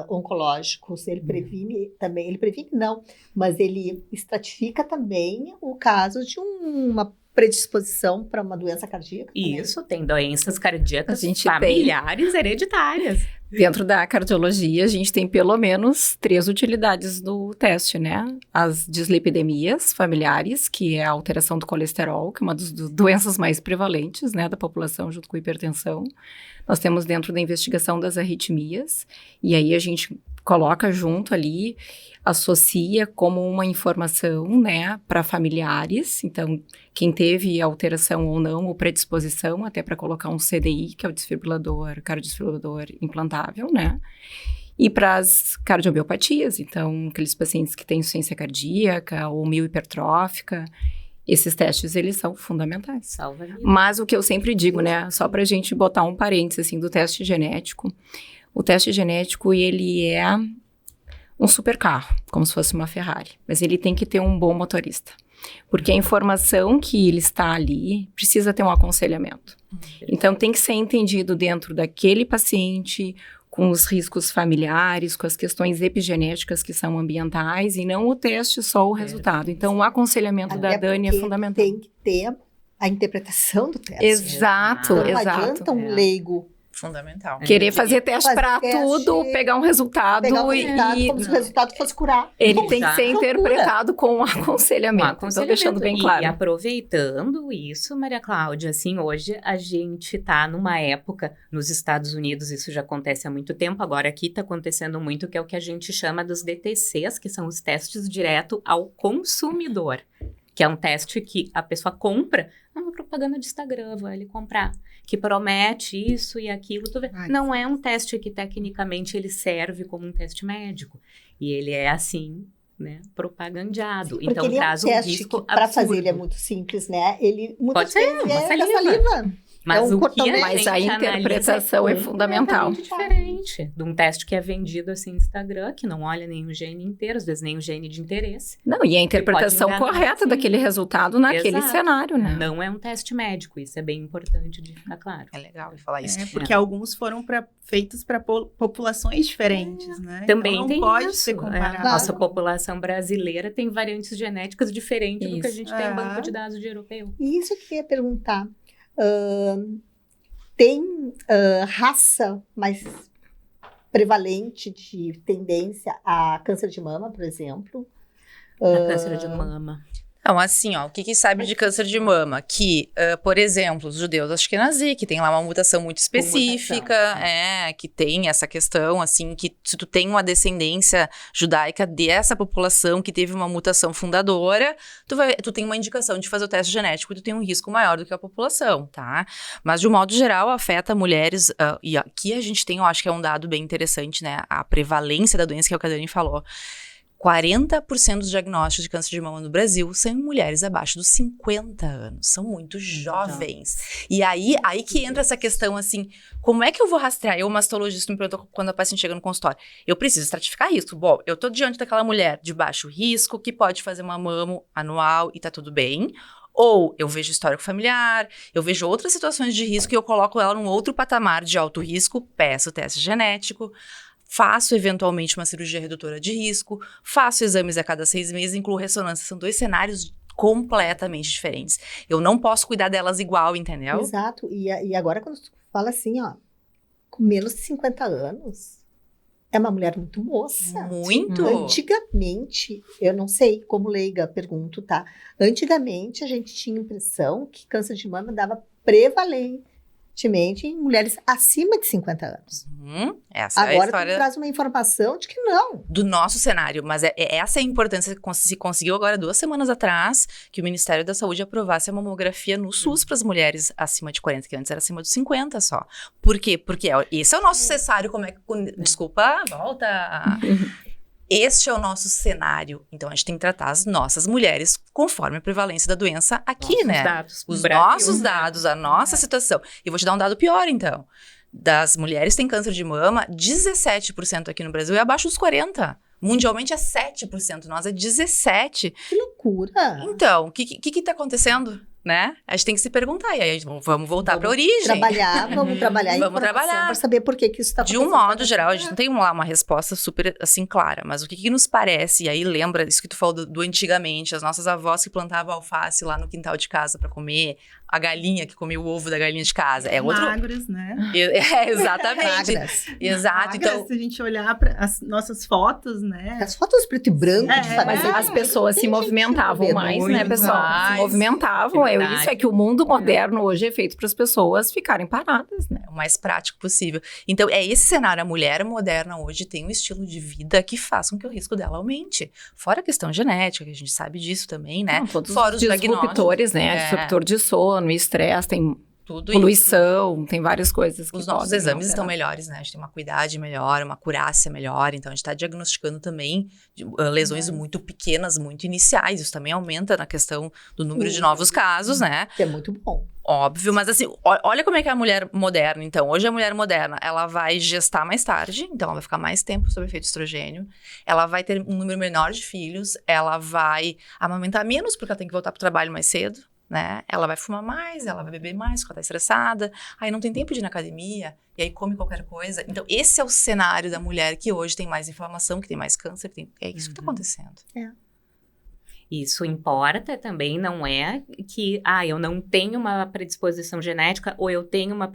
oncológicos, ele previne também, mas ele estratifica também o caso de uma predisposição para uma doença cardíaca. Isso, tem doenças cardíacas A gente familiares hereditárias. Dentro da cardiologia, a gente tem pelo menos 3 utilidades do teste, né? As dislipidemias familiares, que é a alteração do colesterol, que é uma das doenças mais prevalentes, né, da população, junto com a hipertensão. Nós temos dentro da investigação das arritmias, e aí a gente coloca junto ali, associa como uma informação, né, para familiares. Então, quem teve alteração ou não, ou predisposição, até para colocar um CDI, que é o cardiodesfibrilador implantável, né? E para as cardiomiopatias, então, aqueles pacientes que têm insuficiência cardíaca ou miohipertrófica, esses testes, eles são fundamentais. Salva a vida. Mas o que eu sempre digo, né, só para a gente botar um parênteses, assim, do teste genético, o teste genético, ele é um super carro, como se fosse uma Ferrari, mas ele tem que ter um bom motorista, porque a informação que ele está ali precisa ter um aconselhamento. Então, tem que ser entendido dentro daquele paciente, com os riscos familiares, com as questões epigenéticas que são ambientais, e não o teste, só o resultado. Então, o aconselhamento da Dani é fundamental. Tem que ter a interpretação do teste. Exato, Não exato. adianta um leigo Fundamental. Querer fazer teste para teste, tudo, pegar um resultado, pegar o resultado e como se o resultado fosse curar. ele tem que ser Loucura. interpretado com aconselhamento. Então, deixando bem claro. E aproveitando isso, Maria Cláudia, assim, hoje a gente tá numa época, nos Estados Unidos isso já acontece há muito tempo, agora aqui tá acontecendo muito, que é o que a gente chama dos DTCs, que são os testes direto ao consumidor. Que é um teste que a pessoa compra, uma propaganda de Instagram, vai ali comprar, que promete isso e aquilo. Não é um teste que tecnicamente ele serve como um teste médico. E ele é assim, né, propagandeado. Porque então ele traz é um um teste risco que, para absurdo. fazer ele é muito simples, né? Ele Pode muitas ser, vezes uma é da saliva. saliva. Mas É um o que cotonete. Mas a gente interpretação analisa é fundamental. completamente diferente de um teste que é vendido assim no Instagram, que não olha nem o gene inteiro, às vezes nem o gene de interesse. Não, e a interpretação enganar, correta sim. daquele resultado naquele Exato. cenário, né? Não é um teste médico, isso é bem importante de ficar claro. É legal de falar isso. Porque alguns foram feitos para populações diferentes, né? Também então, não tem pode isso. ser comparado. A nossa população brasileira tem variantes genéticas diferentes do que a Isso. gente tem em banco de dados de europeu. E isso eu queria perguntar. Tem raça mais prevalente de tendência a câncer de mama, por exemplo? A câncer de mama. Então, assim, ó, o que sabe de câncer de mama? Que, por exemplo, os judeus ashkenazi, que tem lá uma mutação muito específica, que tem essa questão, assim, que se tu tem uma descendência judaica dessa população que teve uma mutação fundadora, tu tem uma indicação de fazer o teste genético e tu tem um risco maior do que a população, tá? Mas, de um modo geral, afeta mulheres, e aqui a gente tem, eu acho que é um dado bem interessante, né? A prevalência da doença, que é o que a Dani falou. 40% dos diagnósticos de câncer de mama no Brasil são em mulheres abaixo dos 50 anos. São muito jovens. E aí que entra essa questão, assim, como é que eu vou rastrear? Eu, mastologista, me perguntou quando a paciente chega no consultório. Eu preciso estratificar risco. Bom, eu tô diante daquela mulher de baixo risco que pode fazer uma mamo anual e tá tudo bem. Ou eu vejo histórico familiar, eu vejo outras situações de risco e eu coloco ela num outro patamar de alto risco, peço teste genético, faço eventualmente uma cirurgia redutora de risco, faço exames a cada 6 meses, incluo ressonância. São 2 cenários completamente diferentes. Eu não posso cuidar delas igual, entendeu? Exato. E agora quando tu fala assim, ó, com menos de 50 anos, é uma mulher muito moça. Muito. Antigamente, eu não sei, como leiga, pergunto, tá? Antigamente, a gente tinha a impressão que câncer de mama dava prevalentemente em mulheres acima de 50 anos. Essa é a Agora história tu traz uma informação de que não. do nosso cenário, mas essa é a importância que se conseguiu agora 2 semanas atrás, que o Ministério da Saúde aprovasse a mamografia no SUS para as mulheres acima de 40, que antes era acima de 50 só. Por quê? Porque esse é o nosso cenário, desculpa, volta. Este é o nosso cenário. Então, a gente tem que tratar as nossas mulheres conforme a prevalência da doença aqui, né? Os nossos dados, a nossa situação. E vou te dar um dado pior, então. Das mulheres que têm câncer de mama, 17% aqui no Brasil é abaixo dos 40. Mundialmente é 7%, nós é 17%. Que loucura! Então, o que tá acontecendo, né? A gente tem que se perguntar, e aí vamos voltar para a origem. Vamos trabalhar a Vamos trabalhar. para saber por que isso está De acontecendo. um modo geral, a gente não tem lá uma resposta super, assim, clara. Mas o que nos parece, e aí lembra isso que tu falou do antigamente, as nossas avós que plantavam alface lá no quintal de casa para comer, a galinha que comeu o ovo da galinha de casa. É outro... Magras, né? Exatamente. Magras. Exato. Então, Se a gente olhar para as nossas fotos, né? As fotos preto e branco de família. Mas as pessoas se movimentavam mais, né, muito pessoal? mais. Se movimentavam. É verdade. Isso é que o mundo moderno hoje é feito para as pessoas ficarem paradas, né? o mais prático possível. Então, é esse cenário. A mulher moderna hoje tem um estilo de vida que faz com que o risco dela aumente. Fora a questão genética, que a gente sabe disso também, né? Não, todos Fora os os diagnósticos. disruptores, né? Disruptor de sono, estresse, tem Tudo isso. poluição, tem várias coisas que Os nossos podem exames alterar. estão melhores, né? A gente tem uma cuidade melhor, uma acurácia melhor. Então, a gente está diagnosticando também lesões muito pequenas, muito iniciais. Isso também aumenta na questão do número de novos casos, né? Que é muito bom. Óbvio, mas assim, olha como é que é a mulher moderna, então. Hoje a mulher moderna, ela vai gestar mais tarde, então ela vai ficar mais tempo sob efeito estrogênio, ela vai ter um número menor de filhos, ela vai amamentar menos, porque ela tem que voltar pro trabalho mais cedo, né? Ela vai fumar mais, ela vai beber mais, porque ela tá estressada, aí não tem tempo de ir na academia, e aí come qualquer coisa. Então, esse é o cenário da mulher que hoje tem mais inflamação, que tem mais câncer, é isso que tá acontecendo. Isso importa também, não é que, eu não tenho uma predisposição genética ou eu tenho uma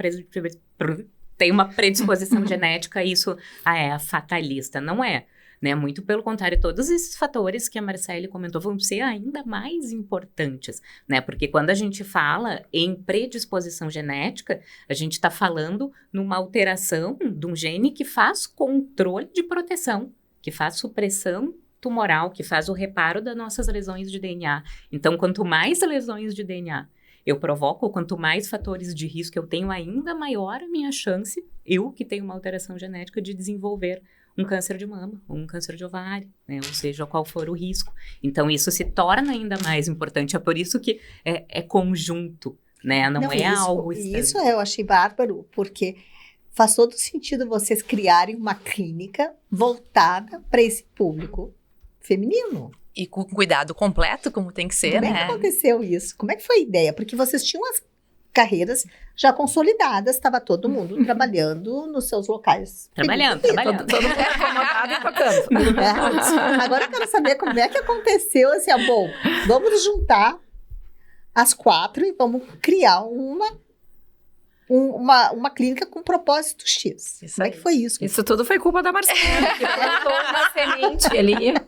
predisposição genética, isso é fatalista. Não é, né? Muito pelo contrário, todos esses fatores que a Marcele comentou vão ser ainda mais importantes, né? Porque quando a gente fala em predisposição genética, a gente está falando numa alteração de um gene que faz controle de proteção, que faz supressão tumoral, que faz o reparo das nossas lesões de DNA. Então, quanto mais lesões de DNA eu provoco, quanto mais fatores de risco eu tenho, ainda maior a minha chance, eu que tenho uma alteração genética, de desenvolver um câncer de mama, ou um câncer de ovário, né? Ou seja, qual for o risco. Então, isso se torna ainda mais importante. É por isso que é conjunto, né? Não é algo... Isso eu achei bárbaro, porque faz todo sentido vocês criarem uma clínica voltada para esse público feminino. E com cuidado completo, como tem que ser, Como é que aconteceu isso? Como é que foi a ideia? Porque vocês tinham as carreiras já consolidadas, estava todo mundo trabalhando nos seus locais. Trabalhando. Todo mundo acomodado e tocando. Agora eu quero saber como é que aconteceu assim, bom, vamos juntar as 4 e vamos criar uma clínica com propósito X. Isso Como é aí. que foi isso? Isso tudo foi culpa da Marcela, que plantou uma semente ali, né?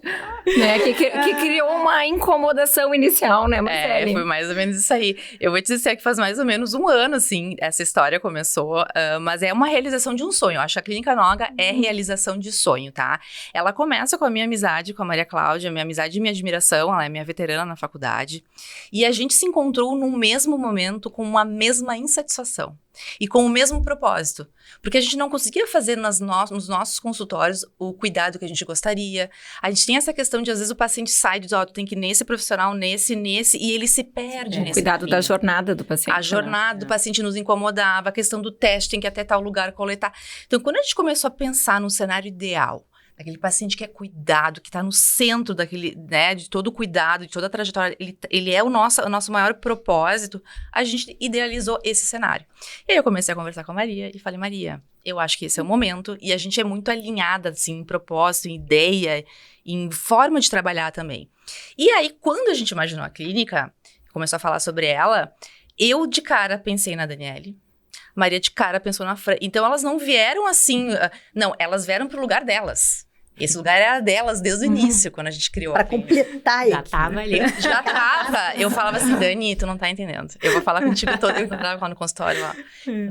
Que criou uma incomodação inicial, né, Marcele? Foi mais ou menos isso aí. Eu vou te dizer que faz mais ou menos um ano, assim, essa história começou, mas é uma realização de um sonho. Eu acho que a Clínica Noga é realização de sonho, tá? Ela começa com a minha amizade com a Maria Cláudia, minha amizade e minha admiração, ela é minha veterana na faculdade, e a gente se encontrou no mesmo momento com uma mesma insatisfação. E com o mesmo propósito, porque a gente não conseguia fazer nos nossos consultórios o cuidado que a gente gostaria. A gente tem essa questão de, às vezes, o paciente sai e diz, tu tem que ir nesse profissional, nesse, e ele se perde nesse Cuidado caminho. da jornada do paciente. A jornada do paciente nos incomodava, a questão do teste, tem que ir até tal lugar coletar. Então, quando a gente começou a pensar num cenário ideal, daquele paciente que é cuidado, que está no centro daquele, né, de todo o cuidado, de toda a trajetória, ele é o nosso maior propósito, a gente idealizou esse cenário. E aí eu comecei a conversar com a Maria e falei, Maria, eu acho que esse é o momento, e a gente é muito alinhada, assim, em propósito, em ideia, em forma de trabalhar também. E aí, quando a gente imaginou a clínica, começou a falar sobre ela, eu de cara pensei na Daniele, Maria de cara pensou na Fran. Então, elas não vieram assim... Não, elas vieram pro lugar delas. Esse lugar era delas desde o início, quando a gente criou. Para completar Já tava ali. Já tava. Eu falava assim, Dani, tu não tá entendendo. Eu vou falar contigo todo. Eu encontrava lá no consultório, lá.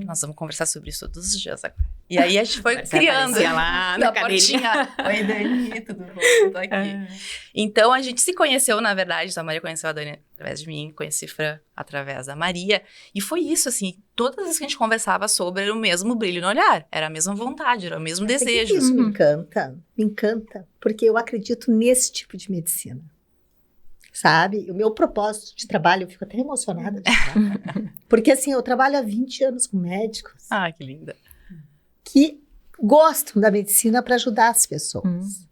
Nós vamos conversar sobre isso todos os dias agora. E aí, a gente foi criando. Lá na portinha. Oi, Dani, tudo bom? Tô aqui. Então, a gente se conheceu, na verdade. A Maria conheceu a Dani através de mim. Conheci a Fran através da Maria. E foi isso, assim. Todas as vezes que a gente conversava sobre, era o mesmo brilho no olhar. Era a mesma vontade, era o mesmo desejo. Isso me encanta, porque eu acredito nesse tipo de medicina. Sabe? O meu propósito de trabalho, eu fico até emocionada de falar. Porque assim, eu trabalho há 20 anos com médicos Ah, que linda. que gostam da medicina para ajudar as pessoas.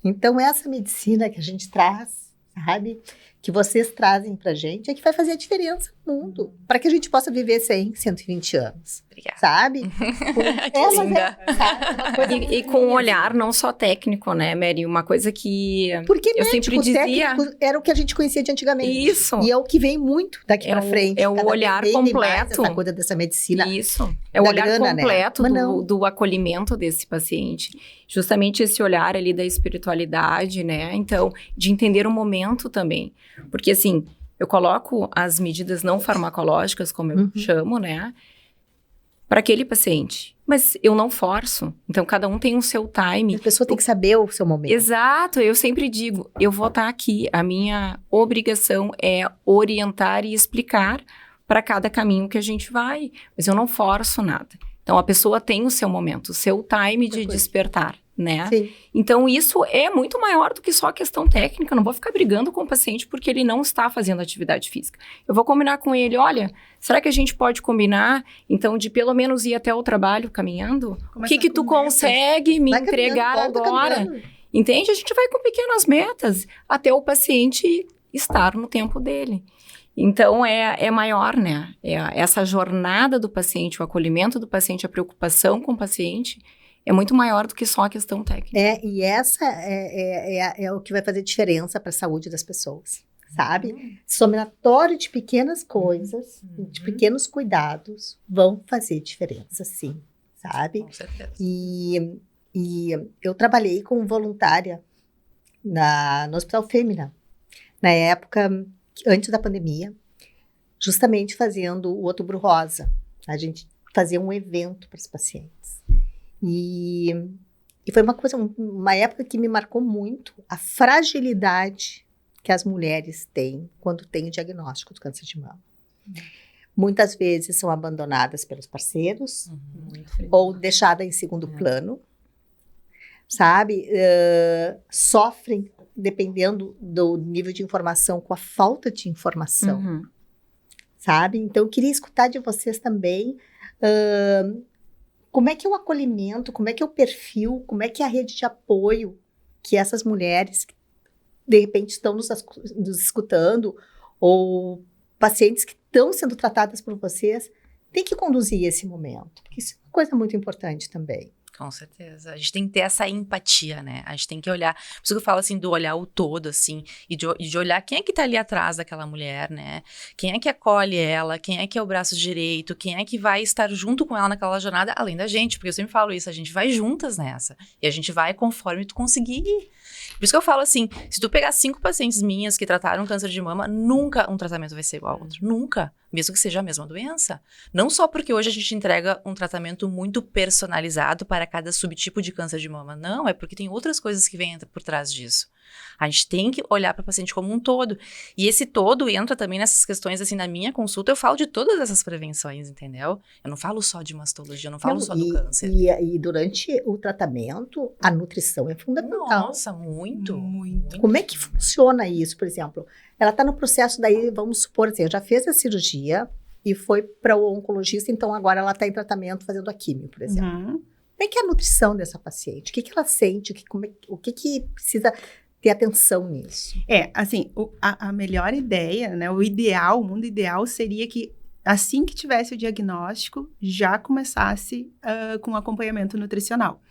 Então, essa medicina que a gente traz, sabe? que vocês trazem pra gente é que vai fazer a diferença no mundo, para que a gente possa viver 100, 120 anos. Obrigada. Sabe? Que linda. E com um olhar não só técnico, né, Mary? Uma coisa que Porque eu sempre dizia... técnicos era o que a gente conhecia de antigamente. Isso. E é o que vem muito daqui pra frente. É o Cada olhar vez vem mais completo. essa coisa dessa medicina. Isso. É o da olhar grana, completo né? Mas não. do acolhimento desse paciente. Justamente esse olhar ali da espiritualidade, né? Então, de entender o momento também. Porque, assim, eu coloco as medidas não farmacológicas, como eu chamo, né? Para aquele paciente. Mas eu não forço. Então, cada um tem o seu time. A pessoa tem que saber o seu momento. Exato. Eu sempre digo, eu vou estar aqui. A minha obrigação é orientar e explicar para cada caminho que a gente vai. Mas eu não forço nada. Então, a pessoa tem o seu momento, o seu time de despertar, né? Sim. Então, isso é muito maior do que só a questão técnica. Eu não vou ficar brigando com o paciente porque ele não está fazendo atividade física. Eu vou combinar com ele, olha, será que a gente pode combinar, então, de pelo menos ir até o trabalho caminhando? O que tu consegue me Vai entregar caminhando, volta agora? caminhando. Entende? A gente vai com pequenas metas até o paciente estar no tempo dele. Então, é maior, né? Essa jornada do paciente, o acolhimento do paciente, a preocupação com o paciente é muito maior do que só a questão técnica. E essa é o que vai fazer diferença para a saúde das pessoas, sabe? Somatório de pequenas coisas, de pequenos cuidados, vão fazer diferença, sim, sabe? Com certeza. E eu trabalhei como voluntária no Hospital Fêmea, na época antes da pandemia, justamente fazendo o Outubro Rosa. A gente fazia um evento para os pacientes. E foi uma época que me marcou muito a fragilidade que as mulheres têm quando têm o diagnóstico do câncer de mama. Muitas vezes são abandonadas pelos parceiros ou deixadas em segundo plano, sabe? Sofrem, dependendo do nível de informação, com a falta de informação, sabe? Então, eu queria escutar de vocês também como é que é o acolhimento, como é que é o perfil, como é que é a rede de apoio que essas mulheres, que de repente, estão nos escutando, ou pacientes que estão sendo tratadas por vocês, têm que conduzir esse momento, porque isso é uma coisa muito importante também. Com certeza. A gente tem que ter essa empatia, né? A gente tem que olhar, por isso que eu falo assim, do olhar o todo, assim, e de olhar quem é que tá ali atrás daquela mulher, né? Quem é que acolhe ela, quem é que é o braço direito, quem é que vai estar junto com ela naquela jornada, além da gente, porque eu sempre falo isso, a gente vai juntas nessa, e a gente vai conforme tu conseguir ir. Por isso que eu falo assim, se tu pegar 5 pacientes minhas que trataram câncer de mama, nunca um tratamento vai ser igual ao outro, nunca. Mesmo que seja a mesma doença. Não só porque hoje a gente entrega um tratamento muito personalizado para cada subtipo de câncer de mama. Não, é porque tem outras coisas que vêm por trás disso. A gente tem que olhar para o paciente como um todo. E esse todo entra também nessas questões, assim, na minha consulta, eu falo de todas essas prevenções, entendeu? Eu não falo só de mastologia, eu não falo só do câncer. E durante o tratamento, a nutrição é fundamental. Nossa, muito. Como é que funciona isso, por exemplo? Ela está no processo daí, vamos supor assim, já fez a cirurgia e foi para o oncologista, então agora ela está em tratamento fazendo a químio, por exemplo. Como é que é a nutrição dessa paciente? O que ela sente? O que precisa ter atenção nisso? Assim, a melhor ideia, né, o mundo ideal seria que assim que tivesse o diagnóstico, já começasse com acompanhamento nutricional.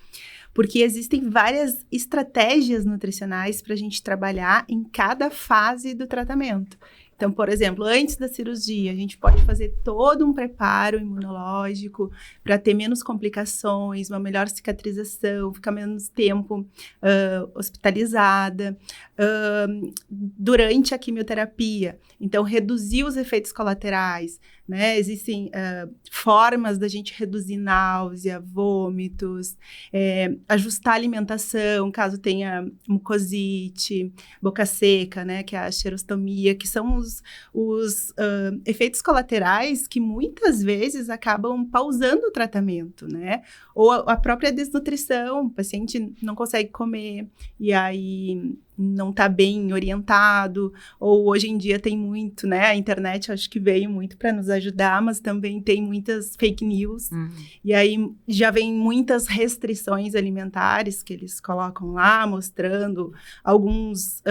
Porque existem várias estratégias nutricionais para a gente trabalhar em cada fase do tratamento. Então, por exemplo, antes da cirurgia, a gente pode fazer todo um preparo imunológico para ter menos complicações, uma melhor cicatrização, ficar menos tempo hospitalizada. Durante a quimioterapia, então, reduzir os efeitos colaterais, né? Existem formas da gente reduzir náusea, vômitos, ajustar a alimentação, caso tenha mucosite, boca seca, né? Que é a xerostomia, que são os efeitos colaterais que muitas vezes acabam pausando o tratamento, né? Ou a própria desnutrição, o paciente não consegue comer, e aí não está bem orientado, ou hoje em dia tem muito, né? A internet acho que veio muito para nos ajudar, mas também tem muitas fake news. E aí já vem muitas restrições alimentares que eles colocam lá, mostrando alguns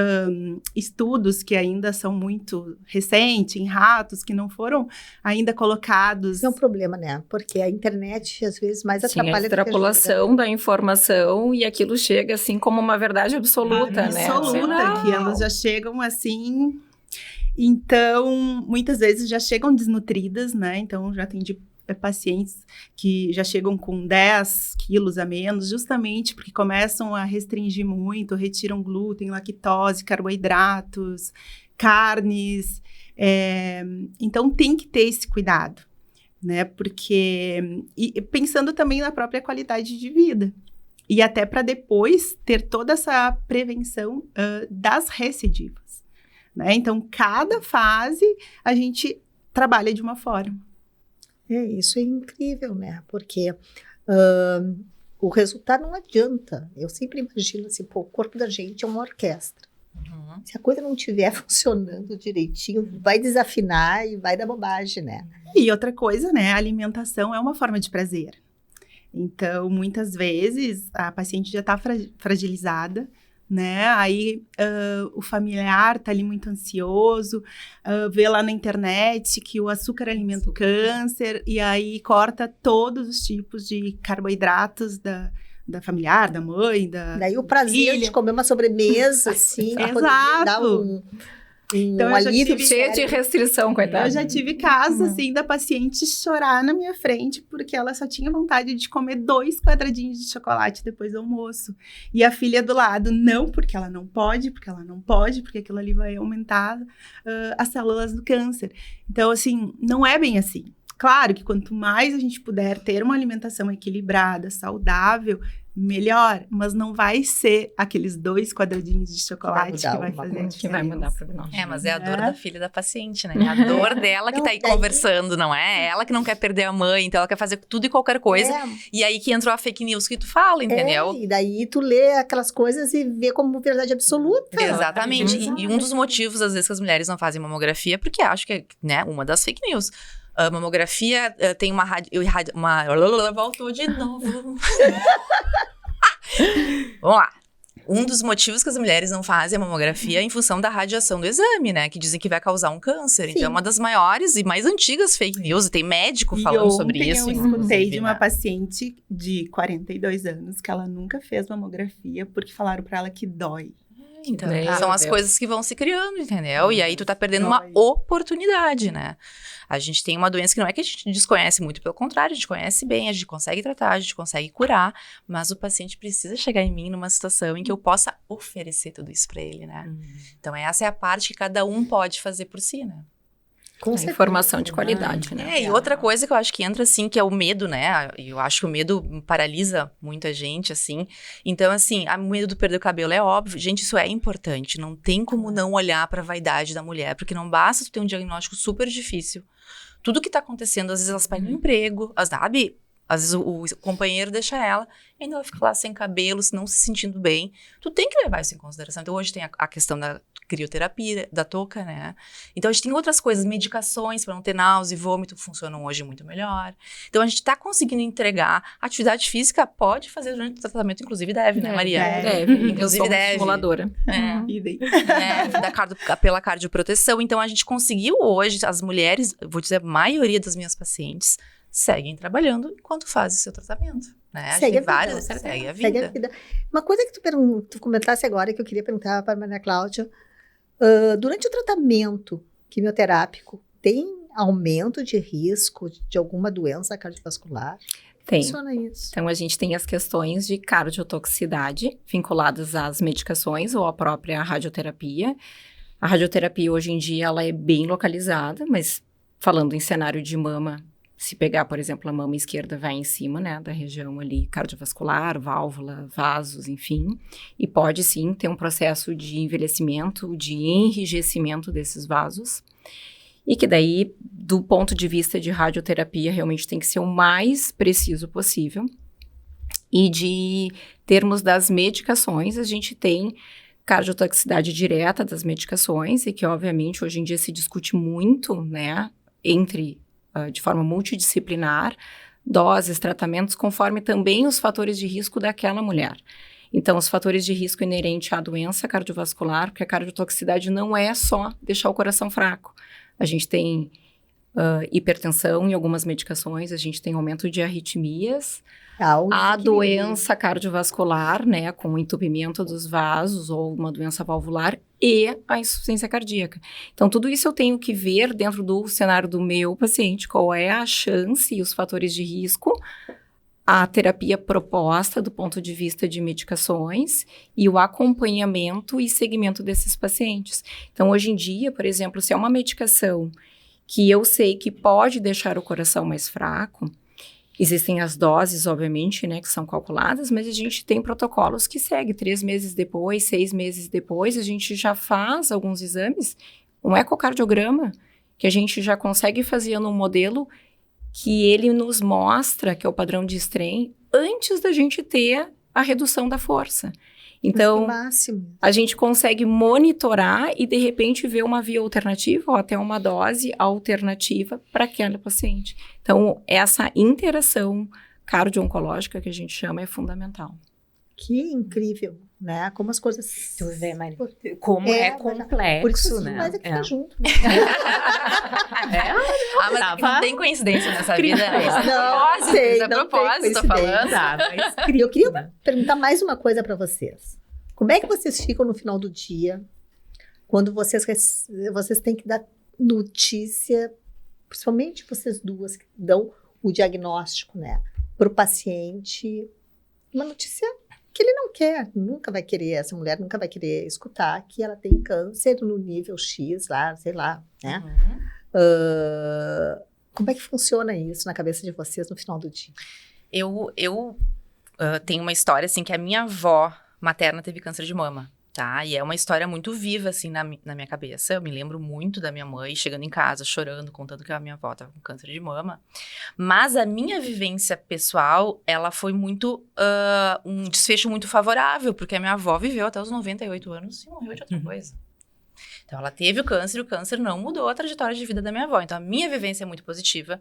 estudos que ainda são muito recentes, em ratos, que não foram ainda colocados. Isso é um problema, né? Porque a internet, às vezes, mais atrapalha a do que ajuda. extrapolação da informação e aquilo chega, assim, como uma verdade absoluta, né? Absoluta, que elas já chegam assim. Então, muitas vezes já chegam desnutridas, né? Então, já atendi pacientes que já chegam com 10 quilos a menos, justamente porque começam a restringir muito, retiram glúten, lactose, carboidratos, carnes. Então, tem que ter esse cuidado, né? Porque, e pensando também na própria qualidade de vida. E até para depois ter toda essa prevenção das recidivas, né? Então, cada fase a gente trabalha de uma forma. Isso é incrível, né? Porque o resultado não adianta. Eu sempre imagino assim, pô, o corpo da gente é uma orquestra. Se a coisa não estiver funcionando direitinho, vai desafinar e vai dar bobagem, né? E outra coisa, né? A alimentação é uma forma de prazer. Então, muitas vezes, a paciente já está fragilizada, né? Aí, o familiar está ali muito ansioso, vê lá na internet que o açúcar alimenta o câncer, e aí corta todos os tipos de carboidratos da familiar, da mãe, Daí o prazer de comer uma sobremesa, assim, exato. Dar então, um alívio cheio de restrição, coitada. Eu já tive casos, assim, da paciente chorar na minha frente porque ela só tinha vontade de comer 2 quadradinhos de chocolate depois do almoço. E a filha do lado, não, porque ela não pode, porque aquilo ali vai aumentar as células do câncer. Então, assim, não é bem assim. Claro que quanto mais a gente puder ter uma alimentação equilibrada, saudável, melhor, mas não vai ser aqueles 2 quadradinhos de chocolate que vai fazer a diferença. Que vai mudar o prognóstico. Mas é a dor da filha da paciente, né? É a dor dela que tá aí conversando, não é? Ela que não quer perder a mãe, então ela quer fazer tudo e qualquer coisa. E aí que entrou a fake news que tu fala, entendeu? E daí tu lê aquelas coisas e vê como verdade absoluta. Exatamente. E um dos motivos, às vezes, que as mulheres não fazem mamografia, porque acho que é, né, uma das fake news. A mamografia tem uma... Voltou de novo. Vamos lá. Um dos motivos que as mulheres não fazem a mamografia é em função da radiação do exame, né? Que dizem que vai causar um câncer. Sim. Então, é uma das maiores e mais antigas fake news. E tem médico falando sobre isso. Eu escutei de uma paciente de 42 anos que ela nunca fez mamografia porque falaram pra ela que dói. Então, são as coisas que vão se criando, entendeu? E aí tu tá perdendo uma oportunidade, né? A gente tem uma doença que não é que a gente desconhece muito, pelo contrário, a gente conhece bem, a gente consegue tratar, a gente consegue curar, mas o paciente precisa chegar em mim numa situação em que eu possa oferecer tudo isso pra ele, né? Então, essa é a parte que cada um pode fazer por si, né? Com informação de qualidade, né? E outra coisa que eu acho que entra, assim, que é o medo, né? Eu acho que o medo paralisa muita gente, assim. Então, assim, o medo do perder o cabelo é óbvio. Gente, isso é importante. Não tem como não olhar pra vaidade da mulher, porque não basta tu ter um diagnóstico super difícil. Tudo que tá acontecendo, às vezes elas perdem o emprego, sabe? Às vezes o companheiro deixa ela, e ainda ela fica lá sem cabelo, não se sentindo bem. Tu tem que levar isso em consideração. Então, hoje tem a questão da crioterapia, da touca, né? Então, a gente tem outras coisas, medicações para não ter náusea e vômito, funcionam hoje muito melhor. Então, a gente tá conseguindo entregar. Atividade física pode fazer durante o tratamento, inclusive deve, né, Maria? Deve. Inclusive deve. Simuladora. Pela cardioproteção. Então, a gente conseguiu hoje, as mulheres, vou dizer, a maioria das minhas pacientes, seguem trabalhando enquanto fazem seu tratamento, né? Segue a vida. Uma coisa que tu comentasse agora, que eu queria perguntar para a Maria Cláudia, durante o tratamento quimioterápico, tem aumento de risco de alguma doença cardiovascular? Tem. Funciona isso? Então, a gente tem as questões de cardiotoxicidade vinculadas às medicações ou à própria radioterapia. A radioterapia, hoje em dia, ela é bem localizada, mas falando em cenário de mama, se pegar, por exemplo, a mama esquerda vai em cima, né, da região ali cardiovascular, válvula, vasos, enfim, e pode sim ter um processo de envelhecimento, de enrijecimento desses vasos, e que daí, do ponto de vista de radioterapia, realmente tem que ser o mais preciso possível. E de termos das medicações, a gente tem cardiotoxicidade direta das medicações, e que, obviamente, hoje em dia se discute muito, né, de forma multidisciplinar, doses, tratamentos, conforme também os fatores de risco daquela mulher. Então, os fatores de risco inerente à doença cardiovascular, porque a cardiotoxicidade não é só deixar o coração fraco. A gente tem hipertensão em algumas medicações, a gente tem aumento de arritmias, a doença cardiovascular, né, com entupimento dos vasos ou uma doença valvular e a insuficiência cardíaca. Então, tudo isso eu tenho que ver dentro do cenário do meu paciente, qual é a chance e os fatores de risco, a terapia proposta do ponto de vista de medicações e o acompanhamento e seguimento desses pacientes. Então, hoje em dia, por exemplo, se é uma medicação que eu sei que pode deixar o coração mais fraco, existem as doses, obviamente, né, que são calculadas, mas a gente tem protocolos que seguem 3 meses depois, 6 meses depois, a gente já faz alguns exames, um ecocardiograma, que a gente já consegue fazer num modelo que ele nos mostra, que é o padrão de Strain, antes da gente ter a redução da força. Então, a gente consegue monitorar e, de repente, ver uma via alternativa ou até uma dose alternativa para aquela paciente. Então, essa interação cardio-oncológica que a gente chama é fundamental. Que incrível, né? Como as coisas... Tu vê, Maria, como é complexo, por isso, né? Mas é que tá junto. Né? Mas não tem coincidência nessa vida. Não sei, é propósito, tô falando. Eu queria perguntar mais uma coisa para vocês. Como é que vocês ficam no final do dia, quando vocês têm que dar notícia, principalmente vocês duas que dão o diagnóstico, né, para o paciente, uma notícia que ele não quer, nunca vai querer, essa mulher nunca vai querer escutar que ela tem câncer no nível X lá, sei lá, né? Como é que funciona isso na cabeça de vocês no final do dia? Eu tenho uma história, assim, que a minha avó materna teve câncer de mama, tá? E é uma história muito viva, assim, na minha cabeça. Eu me lembro muito da minha mãe chegando em casa, chorando, contando que a minha avó estava com câncer de mama. Mas a minha vivência pessoal, ela foi muito, um desfecho muito favorável, porque a minha avó viveu até os 98 anos e morreu de outra coisa. Então, ela teve o câncer não mudou a trajetória de vida da minha avó. Então, a minha vivência é muito positiva.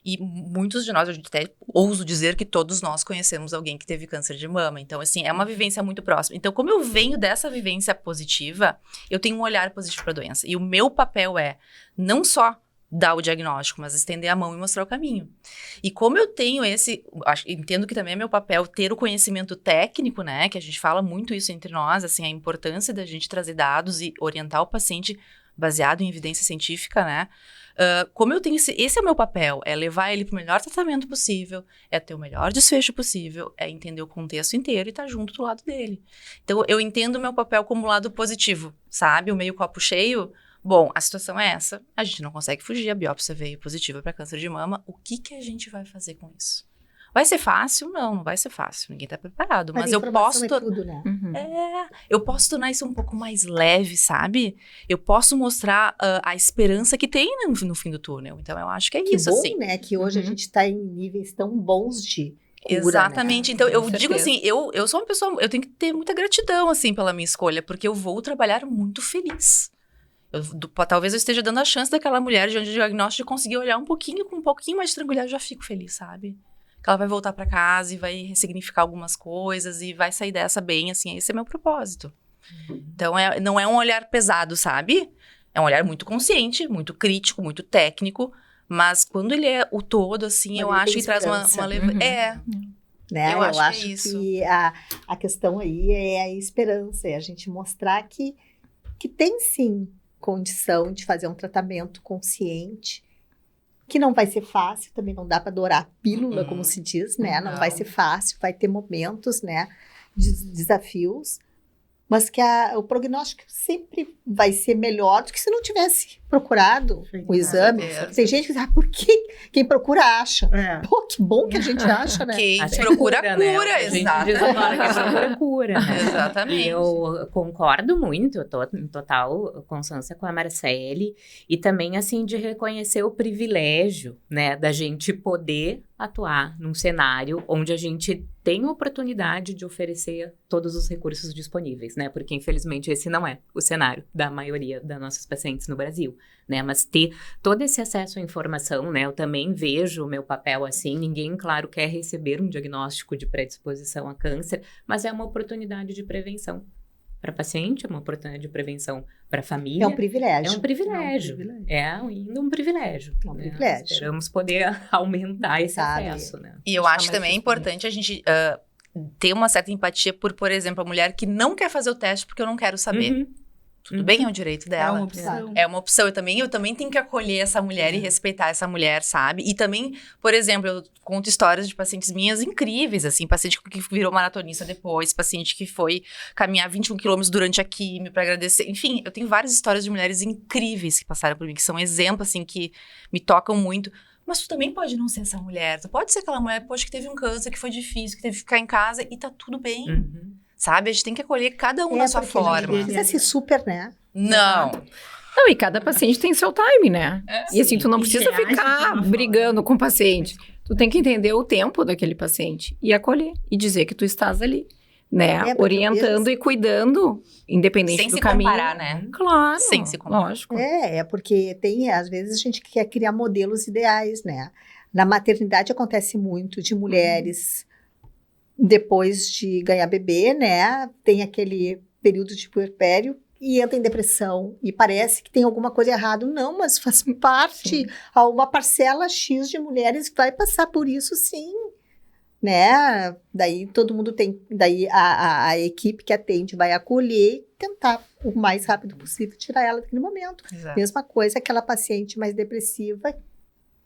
E muitos de nós, eu até ouso dizer que todos nós conhecemos alguém que teve câncer de mama. Então, assim, é uma vivência muito próxima. Então, como eu venho dessa vivência positiva, eu tenho um olhar positivo para a doença. E o meu papel é não só dar o diagnóstico, mas estender a mão e mostrar o caminho. E como eu tenho entendo que também é meu papel ter o conhecimento técnico, né? Que a gente fala muito isso entre nós, assim, a importância da gente trazer dados e orientar o paciente baseado em evidência científica, né? Como eu tenho esse é o meu papel, é levar ele para o melhor tratamento possível, é ter o melhor desfecho possível, é entender o contexto inteiro e estar junto do lado dele. Então, eu entendo o meu papel como lado positivo, sabe? O meio copo cheio, bom, a situação é essa, a gente não consegue fugir, a biópsia veio positiva para câncer de mama, o que a gente vai fazer com isso? Vai ser fácil? Não vai ser fácil. Ninguém tá preparado. Mas eu posso... É tudo, né? Eu posso tornar isso um pouco mais leve, sabe? Eu posso mostrar a esperança que tem no fim do túnel. Então, eu acho que é isso, bom, assim. Né? Que hoje a gente tá em níveis tão bons de cura, exatamente. Né? Então, eu digo assim, eu sou uma pessoa... Eu tenho que ter muita gratidão, assim, pela minha escolha. Porque eu vou trabalhar muito feliz. Talvez eu esteja dando a chance daquela mulher de diagnóstico de conseguir olhar com um pouquinho mais de tranquilidade. Eu já fico feliz, sabe? Que ela vai voltar para casa e vai ressignificar algumas coisas e vai sair dessa bem, assim, esse é meu propósito. Então, não é um olhar pesado, sabe? É um olhar muito consciente, muito crítico, muito técnico, mas quando ele é o todo, assim, eu acho que traz uma leveza. Né? Eu acho que é isso. Que a questão aí é a esperança, é a gente mostrar que tem sim condição de fazer um tratamento consciente, que não vai ser fácil, também não dá para dourar a pílula, como se diz, né? Não vai ser fácil, vai ter momentos, né, de desafios, mas que o prognóstico sempre vai ser melhor do que se não tivesse procurado o exame. Tem gente que diz, por que quem procura acha? Pô, que bom que a gente acha, né? Quem procura cura, né? Exatamente. Quem procura cura, né? Exatamente. E eu concordo muito, eu tô em total consonância com a Marcele, e também, assim, de reconhecer o privilégio, né, da gente poder atuar num cenário onde a gente tem a oportunidade de oferecer todos os recursos disponíveis, né? Porque, infelizmente, esse não é o cenário da maioria das nossas pacientes no Brasil, né? Mas ter todo esse acesso à informação, né? Eu também vejo o meu papel assim, ninguém, claro, quer receber um diagnóstico de predisposição a câncer, mas é uma oportunidade de prevenção para paciente, é uma oportunidade de prevenção para a família. É um privilégio. É um privilégio. É ainda um privilégio. É um né? privilégio. Esperamos poder aumentar esse Sabe? acesso, né? E eu acho também importante a gente ter uma certa empatia por exemplo, a mulher que não quer fazer o teste porque eu não quero saber. Uhum. Tudo bem, é um direito É dela. uma opção. É uma opção. Eu também tenho que acolher essa mulher e respeitar essa mulher, sabe? E também, por exemplo, eu conto histórias de pacientes minhas incríveis, assim, paciente que virou maratonista depois, paciente que foi caminhar 21 quilômetros durante a quimio pra agradecer. Enfim, eu tenho várias histórias de mulheres incríveis que passaram por mim, que são exemplos, assim, que me tocam muito. Mas tu também pode não ser essa mulher. Tu pode ser aquela mulher, poxa, que teve um câncer, que foi difícil, que teve que ficar em casa e tá tudo bem. Uhum. Sabe? A gente tem que acolher cada um na sua porque não forma. precisa ser super, né? Não. Não, e cada paciente tem seu time, né? E assim, tu não E precisa reage de ficar uma brigando com o paciente. Tu tem que entender o tempo daquele paciente e acolher e dizer que tu estás ali, né? porque Orientando às e cuidando, independente Sem do se caminho. comparar, né? Claro, Sem se comparar. lógico. É porque às vezes a gente quer criar modelos ideais, né? Na maternidade acontece muito de mulheres, depois de ganhar bebê, né? Tem aquele período de puerpério e entra em depressão. E parece que tem alguma coisa errada. Não, mas faz parte. Uma parcela X de mulheres vai passar por isso, sim. Né? Daí todo mundo tem. Daí a equipe que atende vai acolher e tentar, o mais rápido possível, tirar ela daquele momento. Exato. Mesma coisa aquela paciente mais depressiva,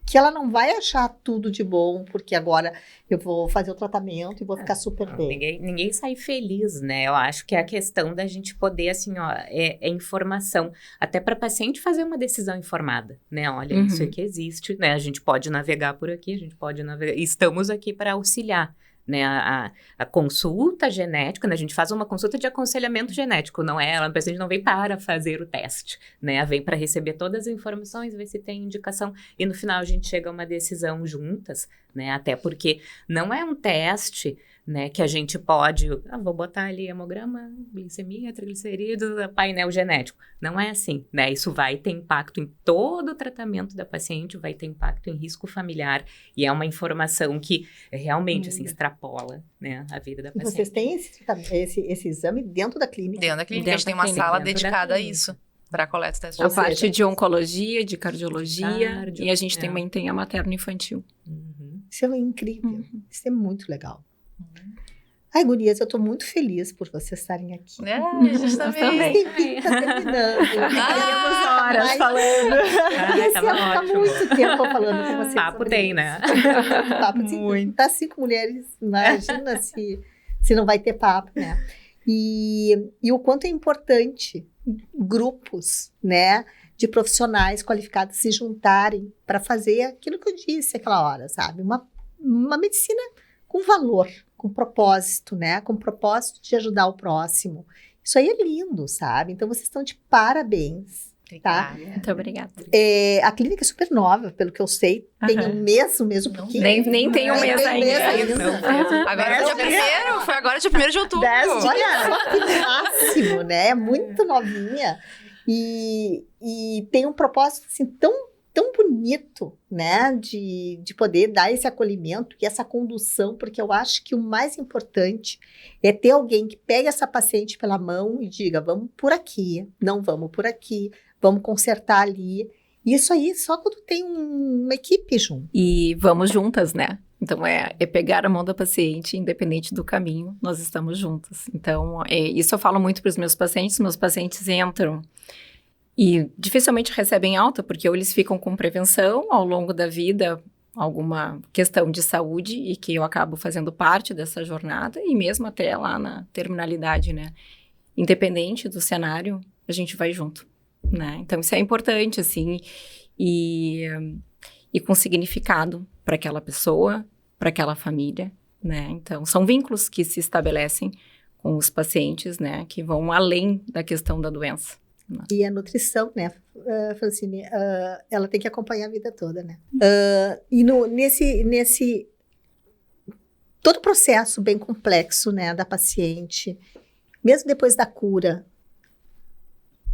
que ela não vai achar tudo de bom, porque agora eu vou fazer o tratamento e vou ficar super bem. Ninguém sai feliz, né? Eu acho que é a questão da gente poder, assim, ó, é informação. Até para paciente fazer uma decisão informada, né? Olha, isso aqui existe, né? A gente pode navegar por aqui, a gente pode navegar. Estamos aqui para auxiliar. Né, a consulta genética, né, a gente faz uma consulta de aconselhamento genético, não é? A paciente não vem para fazer o teste, né? Vem para receber todas as informações, ver se tem indicação e no final a gente chega a uma decisão juntas, né? Até porque não é um teste, né, que a gente pode, vou botar ali hemograma, glicemia, triglicerídeos, painel genético. Não é assim, né? Isso vai ter impacto em todo o tratamento da paciente, vai ter impacto em risco familiar e é uma informação que realmente, assim, extrapola, né, a vida da E paciente. vocês têm esse exame dentro da clínica? Dentro da clínica, a Dentro gente tem da uma clínica, sala dentro da dedicada a clínica. isso, para coleta dessa A parte de oncologia, de cardiologia, Cardio, e a gente é. também tem a materno-infantil. Uhum. Isso é incrível. Isso é muito legal. Ai, gurias, eu tô muito feliz por vocês estarem aqui. É, a gente Nós também. Esse vídeo tá terminando. Ah, Ficaríamos horas Mas- falando. Ah, Esse tava ia ficar ótimo. muito tempo falando com vocês. Papo sobre tem, isso. né? Papo sim. Muito. Tá 5 mulheres, imagina se não vai ter papo, né? E o quanto é importante grupos, né, de profissionais qualificados se juntarem para fazer aquilo que eu disse aquela hora, sabe? Uma medicina com valor, com propósito, né? Com propósito de ajudar o próximo. Isso aí é lindo, sabe? Então vocês estão de parabéns. Tá? Muito obrigada. A clínica é super nova, pelo que eu sei. Tem um mês, mesmo Não porque... Nem tem um Nem mês tem ainda. mês ainda. Não, Agora foi dia primeiro, foi agora dia 1º de outubro. Olha só que máximo, né? É muito novinha. E tem um propósito assim, tão bonito, né? De poder dar esse acolhimento e essa condução, porque eu acho que o mais importante é ter alguém que pegue essa paciente pela mão e diga, vamos por aqui, não vamos por aqui, vamos consertar ali. Isso aí só quando tem uma equipe junto. E vamos juntas, né? Então, é pegar a mão da paciente, independente do caminho, nós estamos juntas. Então, isso eu falo muito para os meus pacientes entram e dificilmente recebem alta, porque ou eles ficam com prevenção ao longo da vida, alguma questão de saúde, e que eu acabo fazendo parte dessa jornada, e mesmo até lá na terminalidade, né? Independente do cenário, a gente vai junto, né? Então, isso é importante, assim, e com significado para aquela pessoa, para aquela família, né? Então, são vínculos que se estabelecem com os pacientes, né? Que vão além da questão da doença. E a nutrição, né, Francine, ela tem que acompanhar a vida toda, né? E nesse todo o processo bem complexo, né, da paciente, mesmo depois da cura,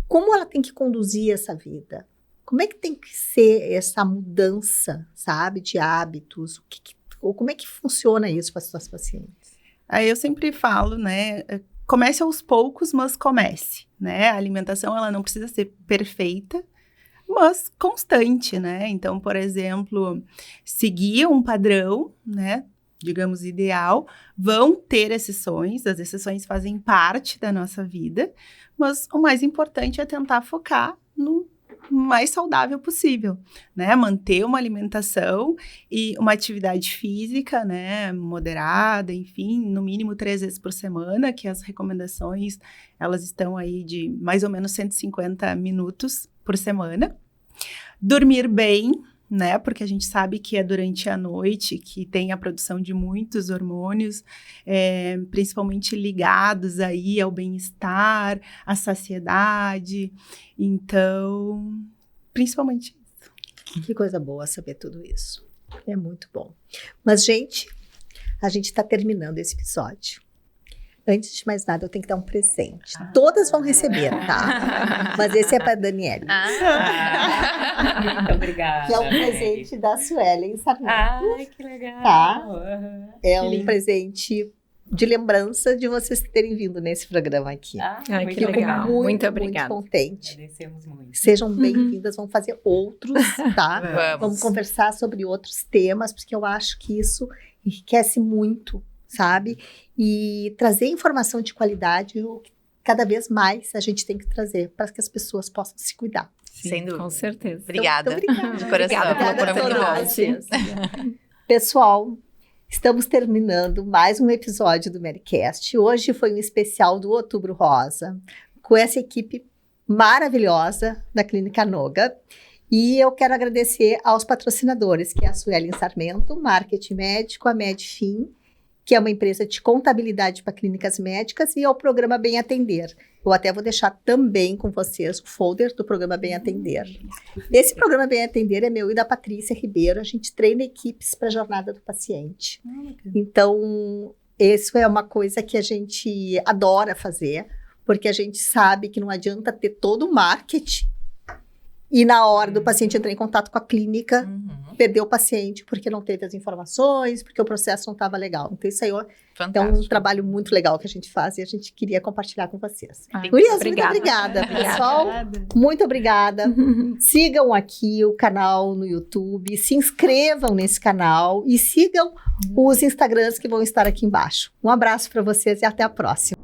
como ela tem que conduzir essa vida? Como é que tem que ser essa mudança, sabe, de hábitos? Ou como é que funciona isso para as suas pacientes? Aí eu sempre falo, né, comece aos poucos, mas comece, né? A alimentação, ela não precisa ser perfeita, mas constante, né? Então, por exemplo, seguir um padrão, né, digamos, ideal, vão ter exceções, as exceções fazem parte da nossa vida, mas o mais importante é tentar focar no mais saudável possível, né? Manter uma alimentação e uma atividade física, né? Moderada, enfim, no mínimo 3 vezes por semana, que as recomendações, elas estão aí de mais ou menos 150 minutos por semana. Dormir bem, né? Porque a gente sabe que é durante a noite que tem a produção de muitos hormônios, principalmente ligados aí ao bem-estar, à saciedade. Então, principalmente isso. Que coisa boa saber tudo isso. É muito bom. Mas, gente, a gente está terminando esse episódio. Antes de mais nada, eu tenho que dar um presente. Todas vão receber, tá? Mas esse é para a Daniele. Muito obrigada. Que é um presente da Suelen Sarmento. Ai, que legal. Tá? Uhum. É um presente de lembrança de vocês terem vindo nesse programa aqui. Ai, que Fico legal. Muito obrigada. Muito contente. Agradecemos muito. Sejam bem-vindas, vamos fazer outros, tá? Vamos. Vamos conversar sobre outros temas, porque eu acho que isso enriquece muito, sabe? E trazer informação de qualidade, cada vez mais a gente tem que trazer para que as pessoas possam se cuidar. Sem dúvida. Com certeza. Obrigada. Então, obrigada. De coração. Obrigada pela Foi muito bom. oportunidade. Pessoal, estamos terminando mais um episódio do Mericast. Hoje foi um especial do Outubro Rosa, com essa equipe maravilhosa da Clínica Noga. E eu quero agradecer aos patrocinadores, que é a Suelen Sarmento, Marketing Médico, a Medfin, que é uma empresa de contabilidade para clínicas médicas, e ao Programa Bem Atender. Eu até vou deixar também com vocês o folder do Programa Bem Atender. Esse Programa Bem Atender é meu e da Patrícia Ribeiro. A gente treina equipes para a jornada do paciente. Então, isso é uma coisa que a gente adora fazer, porque a gente sabe que não adianta ter todo o marketing e na hora do paciente entrar em contato com a clínica, perder o paciente porque não teve as informações, porque o processo não estava legal. Então, isso aí é um Fantástico. trabalho muito legal que a gente faz e a gente queria compartilhar com vocês. Ai, Gurias, obrigada. muito obrigada, pessoal. Muito obrigada. Sigam aqui o canal no YouTube, se inscrevam nesse canal e sigam os Instagrams que vão estar aqui embaixo. Um abraço para vocês e até a próxima.